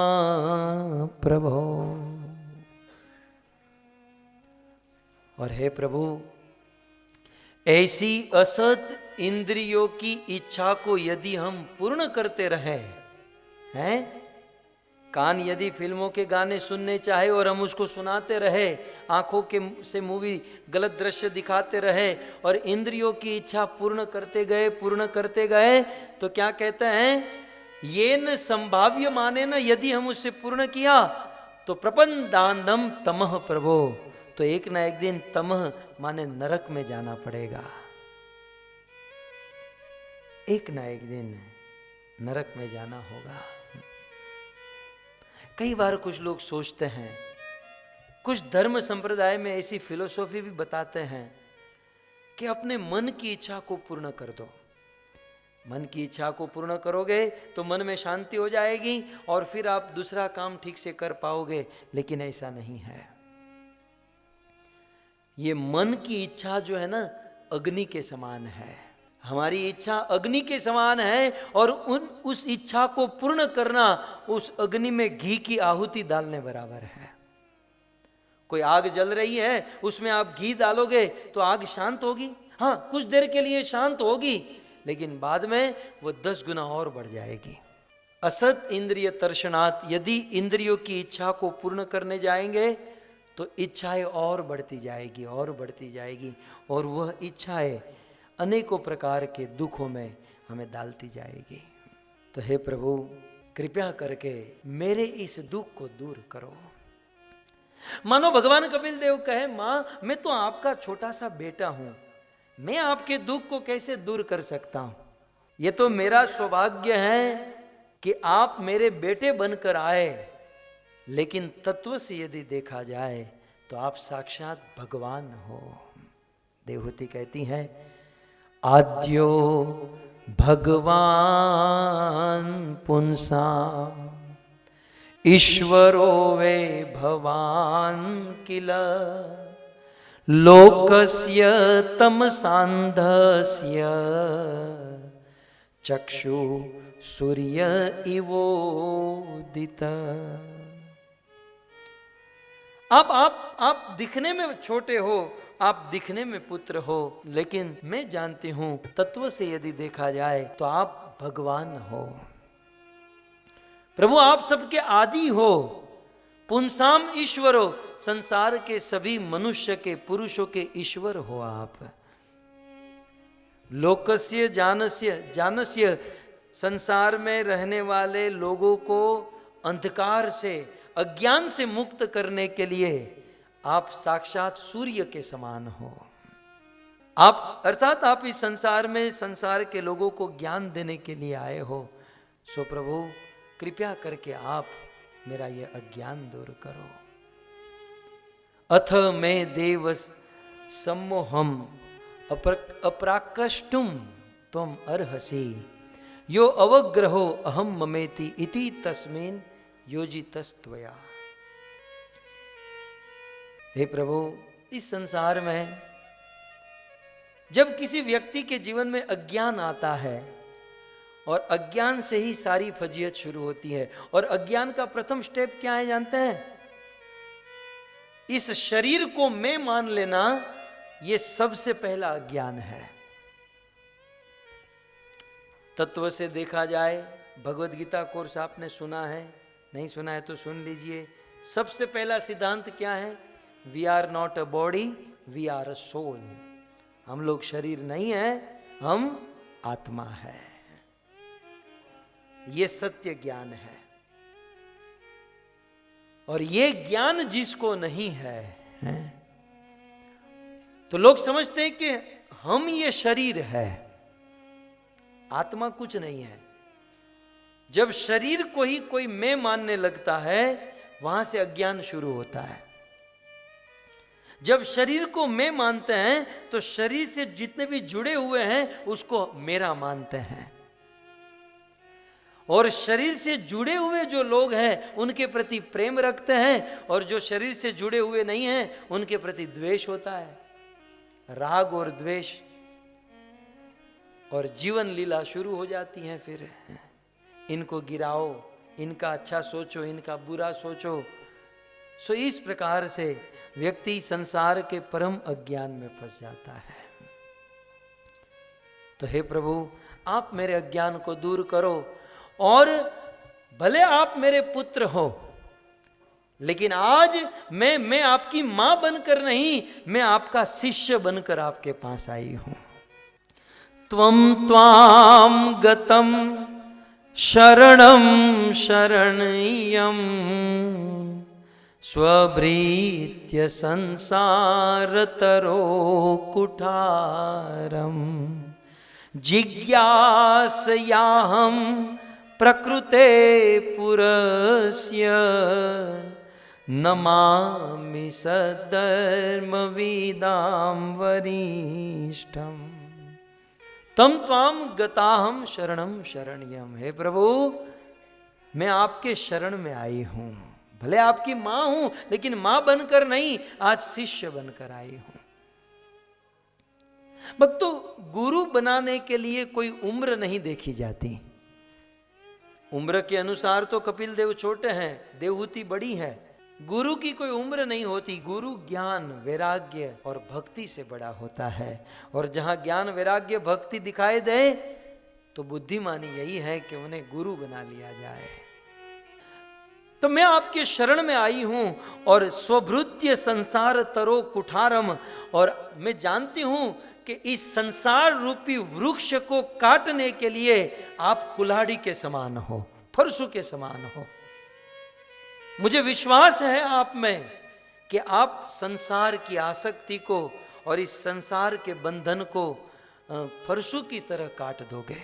प्रभो। और हे प्रभु, ऐसी असत इंद्रियों की इच्छा को यदि हम पूर्ण करते रहे हैं, कान यदि फिल्मों के गाने सुनने चाहे और हम उसको सुनाते रहे, आंखों के से मूवी गलत दृश्य दिखाते रहे और इंद्रियों की इच्छा पूर्ण करते गए, तो क्या कहते हैं? ये न संभाव्य माने न, यदि हम उससे पूर्ण किया तो प्रपंदानम तमह प्रभो, तो एक ना एक दिन तमह माने नरक में जाना पड़ेगा, एक ना एक दिन नरक में जाना होगा। कई बार कुछ लोग सोचते हैं, कुछ धर्म संप्रदाय में ऐसी फिलोसॉफी भी बताते हैं कि अपने मन की इच्छा को पूर्ण कर दो। मन की इच्छा को पूर्ण करोगे तो मन में शांति हो जाएगी और फिर आप दूसरा काम ठीक से कर पाओगे, लेकिन ऐसा नहीं है। ये मन की इच्छा जो है ना, अग्नि के समान है। हमारी इच्छा अग्नि के समान है और उस इच्छा को पूर्ण करना उस अग्नि में घी की आहुति डालने बराबर है। कोई आग जल रही है, उसमें आप घी डालोगे तो आग शांत होगी, हाँ कुछ देर के लिए शांत होगी, लेकिन बाद में वो 10 गुना और बढ़ जाएगी। असत इंद्रिय तर्शनात्, यदि इंद्रियों की इच्छा को पूर्ण करने जाएंगे तो इच्छाएं और बढ़ती जाएगी और बढ़ती जाएगी, और वह इच्छाएं अनेकों प्रकार के दुखों में हमें डालती जाएगी। तो हे प्रभु, कृपया करके मेरे इस दुख को दूर करो। मानो भगवान कपिल देव कहे, मां मैं तो आपका छोटा सा बेटा हूं, मैं आपके दुख को कैसे दूर कर सकता हूं? ये तो मेरा सौभाग्य है कि आप मेरे बेटे बनकर आए, लेकिन तत्व से यदि देखा जाए तो आप साक्षात भगवान हो। देवहूति कहती है, आद्यो भगवान पुंसा ईश्वरो वे भवान किल लोकस्य तमसांधस्य चक्षु सूर्य इवोदित। आप दिखने में छोटे हो, आप दिखने में पुत्र हो, लेकिन मैं जानती हूं तत्व से यदि देखा जाए तो आप भगवान हो। प्रभु आप सबके आदि हो, पुंसाम ईश्वरो, संसार के सभी मनुष्य के, पुरुषों के ईश्वर हो आप। लोकस्य जानस्य, संसार में रहने वाले लोगों को अंधकार से, अज्ञान से मुक्त करने के लिए आप साक्षात सूर्य के समान हो। आप अर्थात आप इस संसार में संसार के लोगों को ज्ञान देने के लिए आए हो। सो प्रभु कृपया करके आप मेरा ये अज्ञान दूर करो। अथ में देव सम्मोहम अप्राकष्टुम त्वम अर्हसि यो अवग्रहो अहम ममेति इति तस्मिन् योजितस्त्वया। हे प्रभु, इस संसार में जब किसी व्यक्ति के जीवन में अज्ञान आता है, और अज्ञान से ही सारी फजीयत शुरू होती है, और अज्ञान का प्रथम स्टेप क्या है जानते हैं? इस शरीर को मैं मान लेना ये सबसे पहला अज्ञान है। तत्व से देखा जाए, भगवत गीता कोर्स आपने सुना है, नहीं सुना है तो सुन लीजिए। सबसे पहला सिद्धांत क्या है? We are not a body, we are a soul. हम लोग शरीर नहीं है, हम आत्मा है। ये सत्य ज्ञान है। और ये ज्ञान जिसको नहीं है, तो लोग समझते हैं कि हम ये शरीर है, आत्मा कुछ नहीं है। जब शरीर को ही कोई मैं मानने लगता है, वहां से अज्ञान शुरू होता है। जब शरीर को मैं मानते हैं तो शरीर से जितने भी जुड़े हुए हैं उसको मेरा मानते हैं। और शरीर से जुड़े हुए जो लोग हैं उनके प्रति प्रेम रखते हैं, और जो शरीर से जुड़े हुए नहीं हैं उनके प्रति द्वेष होता है। राग और द्वेष और जीवन लीला शुरू हो जाती है। फिर इनको गिराओ, इनका अच्छा सोचो, इनका बुरा सोचो। सो इस प्रकार से व्यक्ति संसार के परम अज्ञान में फंस जाता है। तो हे प्रभु, आप मेरे अज्ञान को दूर करो, और भले आप मेरे पुत्र हो, लेकिन आज मैं आपकी मां बनकर नहीं, मैं आपका शिष्य बनकर आपके पास आई हूं। त्वं त्वाम गतम शरणं शरणय्यं स्वभृत्य संसारतरो कुठारम जिज्ञासयाहं प्रकृते पुरस्य नमामि सद्धर्मविदां वरिष्ठम्। तम त्वाम गताहम शरणम शरण्यम। हे प्रभु, मैं आपके शरण में आई हूं। भले आपकी मां हूं, लेकिन मां बनकर नहीं, आज शिष्य बनकर आई हूं। भक्तों, गुरु बनाने के लिए कोई उम्र नहीं देखी जाती। उम्र के अनुसार तो कपिल देव छोटे हैं, देवहूति बड़ी है। गुरु की कोई उम्र नहीं होती। गुरु ज्ञान, वैराग्य और भक्ति से बड़ा होता है। और जहां ज्ञान, वैराग्य, भक्ति दिखाई दे तो बुद्धिमानी यही है कि उन्हें गुरु बना लिया जाए। तो मैं आपके शरण में आई हूं, और स्वभृत्य संसार तरो कुठारम, और मैं जानती हूं कि इस संसार रूपी वृक्ष को काटने के लिए आप कुल्हाड़ी के समान हो, फरसू के समान हो। मुझे विश्वास है आप में कि आप संसार की आसक्ति को और इस संसार के बंधन को फरसू की तरह काट दोगे।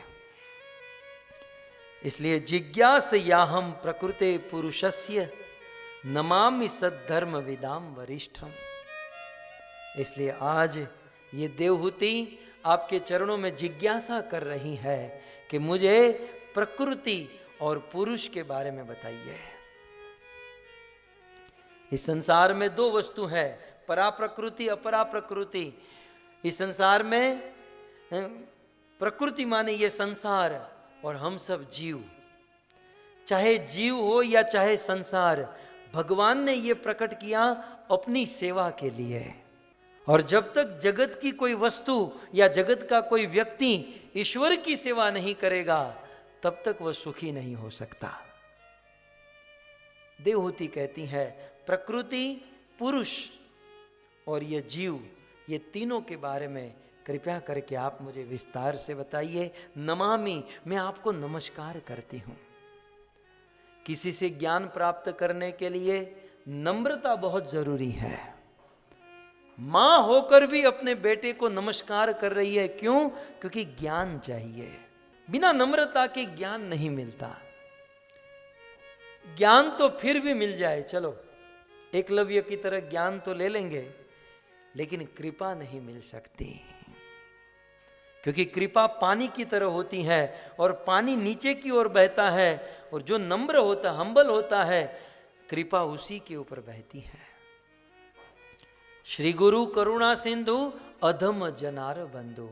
इसलिए जिज्ञासयाहं प्रकृते पुरुषस्य नमामि सद्धर्म विदाम वरिष्ठम। इसलिए आज ये देवहूति आपके चरणों में जिज्ञासा कर रही है कि मुझे प्रकृति और पुरुष के बारे में बताइए। इस संसार में दो वस्तु है, परा प्रकृति, अपरा प्रकृति। इस संसार में प्रकृति माने ये संसार, और हम सब जीव। चाहे जीव हो या चाहे संसार, भगवान ने ये प्रकट किया अपनी सेवा के लिए। और जब तक जगत की कोई वस्तु या जगत का कोई व्यक्ति ईश्वर की सेवा नहीं करेगा, तब तक वह सुखी नहीं हो सकता। देवहूति कहती है प्रकृति, पुरुष और ये जीव, ये तीनों के बारे में कृपया करके आप मुझे विस्तार से बताइए। नमामि, मैं आपको नमस्कार करती हूं। किसी से ज्ञान प्राप्त करने के लिए नम्रता बहुत जरूरी है। मां होकर भी अपने बेटे को नमस्कार कर रही है, क्यों? क्योंकि ज्ञान चाहिए। बिना नम्रता के ज्ञान नहीं मिलता। ज्ञान तो फिर भी मिल जाए, चलो एकलव्य की तरह ज्ञान तो ले लेंगे, लेकिन कृपा नहीं मिल सकती। क्योंकि कृपा पानी की तरह होती है, और पानी नीचे की ओर बहता है, और जो नम्र होता, हम्बल होता है, कृपा उसी के ऊपर बहती है। श्री गुरु करुणा सिंधु अधम जनार बंधु।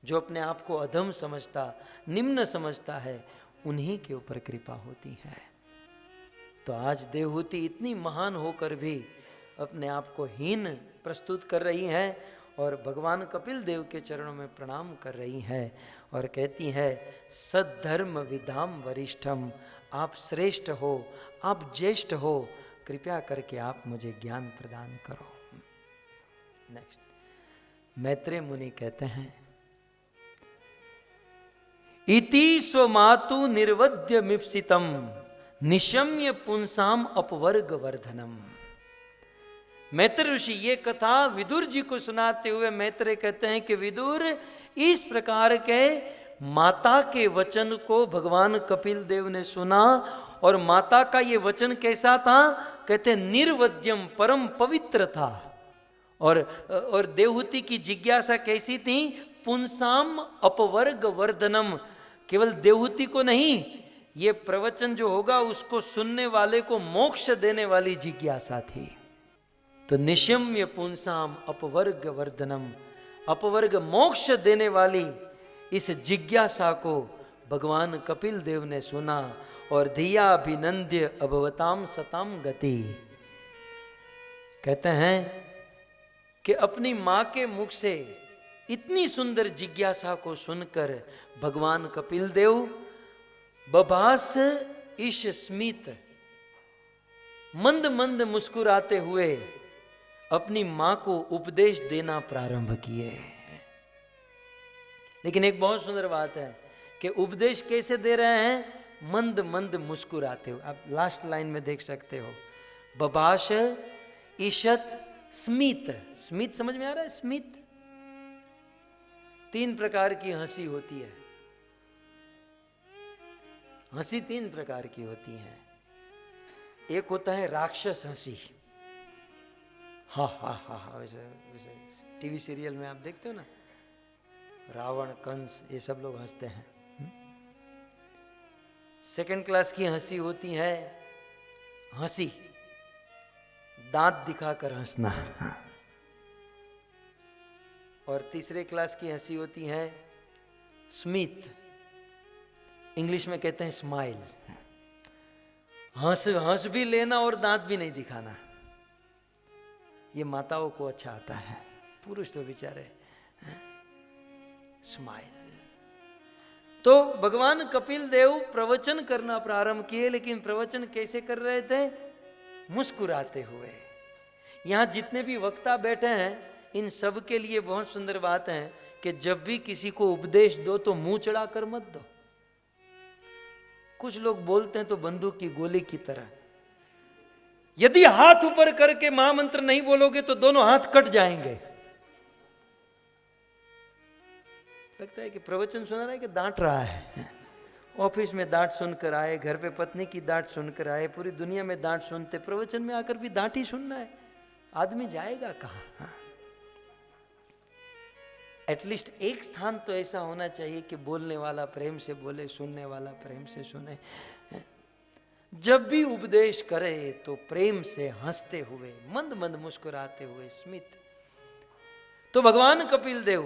जो अपने आप को अधम समझता, निम्न समझता है, उन्हीं के ऊपर कृपा होती है। तो आज देवहूति इतनी महान होकर भी अपने आप को हीन प्रस्तुत कर रही है, और भगवान कपिल देव के चरणों में प्रणाम कर रही हैं और कहती है, सद्धर्म विधाम वरिष्ठम, आप श्रेष्ठ हो, आप ज्येष्ठ हो, कृपया करके आप मुझे ज्ञान प्रदान करो। नेक्स्ट, मैत्रेय मुनि कहते हैं, इति स्वमातु निर्वद्य मिप्सितम निशम्य पुंसाम अपवर्ग वर्धनम। मैत्रेय ऋषि ये कथा विदुर जी को सुनाते हुए मैत्रेय कहते हैं कि विदुर, इस प्रकार के माता के वचन को भगवान कपिल देव ने सुना, और माता का ये वचन कैसा था? कहते हैं निर्वद्यम, परम पवित्र था। और देवहूति की जिज्ञासा कैसी थी? पुंसाम अपवर्ग वर्धनम, केवल देवहूति को नहीं, ये प्रवचन जो होगा उसको सुनने वाले को मोक्ष देने वाली जिज्ञासा थी। तो निशम्य पुंसाम अपवर्ग वर्धनम, अपवर्ग मोक्ष देने वाली इस जिज्ञासा को भगवान कपिल देव ने सुना, और धिया अभिनंद्य अभवताम सताम गति। कहते हैं कि अपनी माँ के मुख से इतनी सुंदर जिज्ञासा को सुनकर भगवान कपिल देव बभास ईश स्मित, मंद मंद मुस्कुराते हुए अपनी माँ को उपदेश देना प्रारंभ किए। लेकिन एक बहुत सुंदर बात है कि उपदेश कैसे दे रहे हैं? मंद मंद मुस्कुराते हुए। आप लास्ट लाइन में देख सकते हो, बभाष ईशत स्मित। स्मित समझ में आ रहा है? स्मित, 3 प्रकार की हंसी होती है। हंसी 3 प्रकार की होती है। एक होता है राक्षस हंसी, हा हा हा हा, वैसे टीवी सीरियल में आप देखते हो ना, रावण, कंस, ये सब लोग हंसते हैं। सेकंड क्लास की हंसी होती है हंसी, दांत दिखाकर हंसना। और तीसरे क्लास की हंसी होती है स्मित, इंग्लिश में कहते हैं स्माइल। हंस हंस भी लेना और दांत भी नहीं दिखाना, ये माताओं को अच्छा आता है। पुरुष तो बेचारे स्माइल। तो भगवान कपिल देव प्रवचन करना प्रारंभ किए, लेकिन प्रवचन कैसे कर रहे थे? मुस्कुराते हुए। यहां जितने भी वक्ता बैठे हैं, इन सब के लिए बहुत सुंदर बात है कि जब भी किसी को उपदेश दो तो मुंह चढ़ा कर मत दो। कुछ लोग बोलते हैं तो बंदूक की गोली की तरह, यदि हाथ ऊपर करके महामंत्र नहीं बोलोगे तो दोनों हाथ कट जाएंगे। लगता है कि प्रवचन सुना रहा है कि डांट रहा है। ऑफिस में डांट सुनकर आए, घर पे पत्नी की डांट सुनकर आए, पूरी दुनिया में डांट सुनते, प्रवचन में आकर भी डांट ही सुनना है, आदमी जाएगा कहां? एटलीस्ट एक स्थान तो ऐसा होना चाहिए कि बोलने वाला प्रेम से बोले, सुनने वाला प्रेम से सुने। जब भी उपदेश करे तो प्रेम से हंसते हुए, मंद मंद मुस्कुराते हुए, स्मित। तो भगवान कपिल देव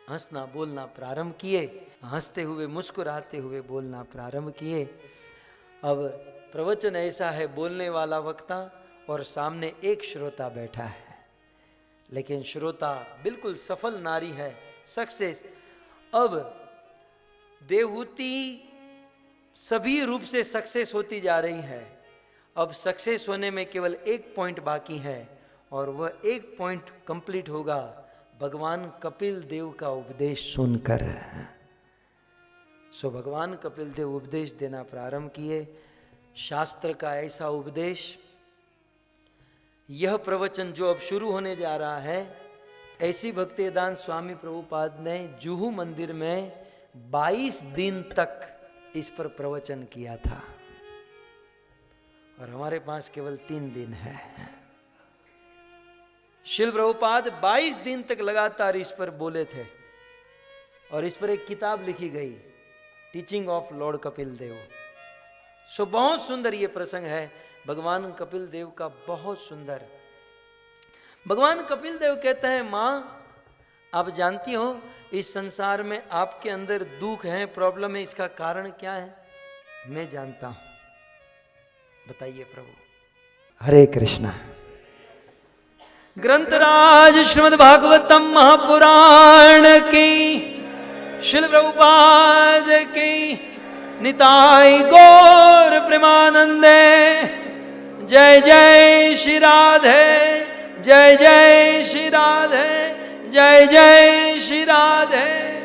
हंसना बोलना प्रारंभ किए, हंसते हुए मुस्कुराते हुए बोलना प्रारंभ किए। अब प्रवचन ऐसा है, बोलने वाला वक्ता और सामने एक श्रोता बैठा है, लेकिन श्रोता बिल्कुल सफल नारी है, सक्सेस। अब देवहूति सभी रूप से सक्सेस होती जा रही है। अब सक्सेस होने में केवल एक पॉइंट बाकी है, और वह एक पॉइंट कंप्लीट होगा भगवान कपिल देव का उपदेश सुनकर। सो भगवान कपिल देव उपदेश देना प्रारंभ किए, शास्त्र का ऐसा उपदेश। यह प्रवचन जो अब शुरू होने जा रहा है, ऐसी भक्तिवेदांत स्वामी प्रभुपाद ने जुहू मंदिर में 22 दिन तक इस पर प्रवचन किया था, और हमारे पास केवल 3 दिन है। शिल प्रभुपाद 22 दिन तक लगातार इस पर बोले थे, और इस पर एक किताब लिखी गई, teaching of Lord Kapil Dev. सो बहुत सुंदर ये प्रसंग है भगवान कपिल देव का, बहुत सुंदर। भगवान कपिल देव कहते हैं, माँ आप जानती हो इस संसार में आपके अंदर दुख है, प्रॉब्लम है, इसका कारण क्या है? मैं जानता हूं, बताइए प्रभु। हरे कृष्णा। ग्रंथराज श्रीमद् भागवतम महापुराण की, श्रील प्रभुपाद की, निताई गौर प्रेमानंदे। जय जय श्री राधे, जय जय श्री राधे, जय जय श्री राधे।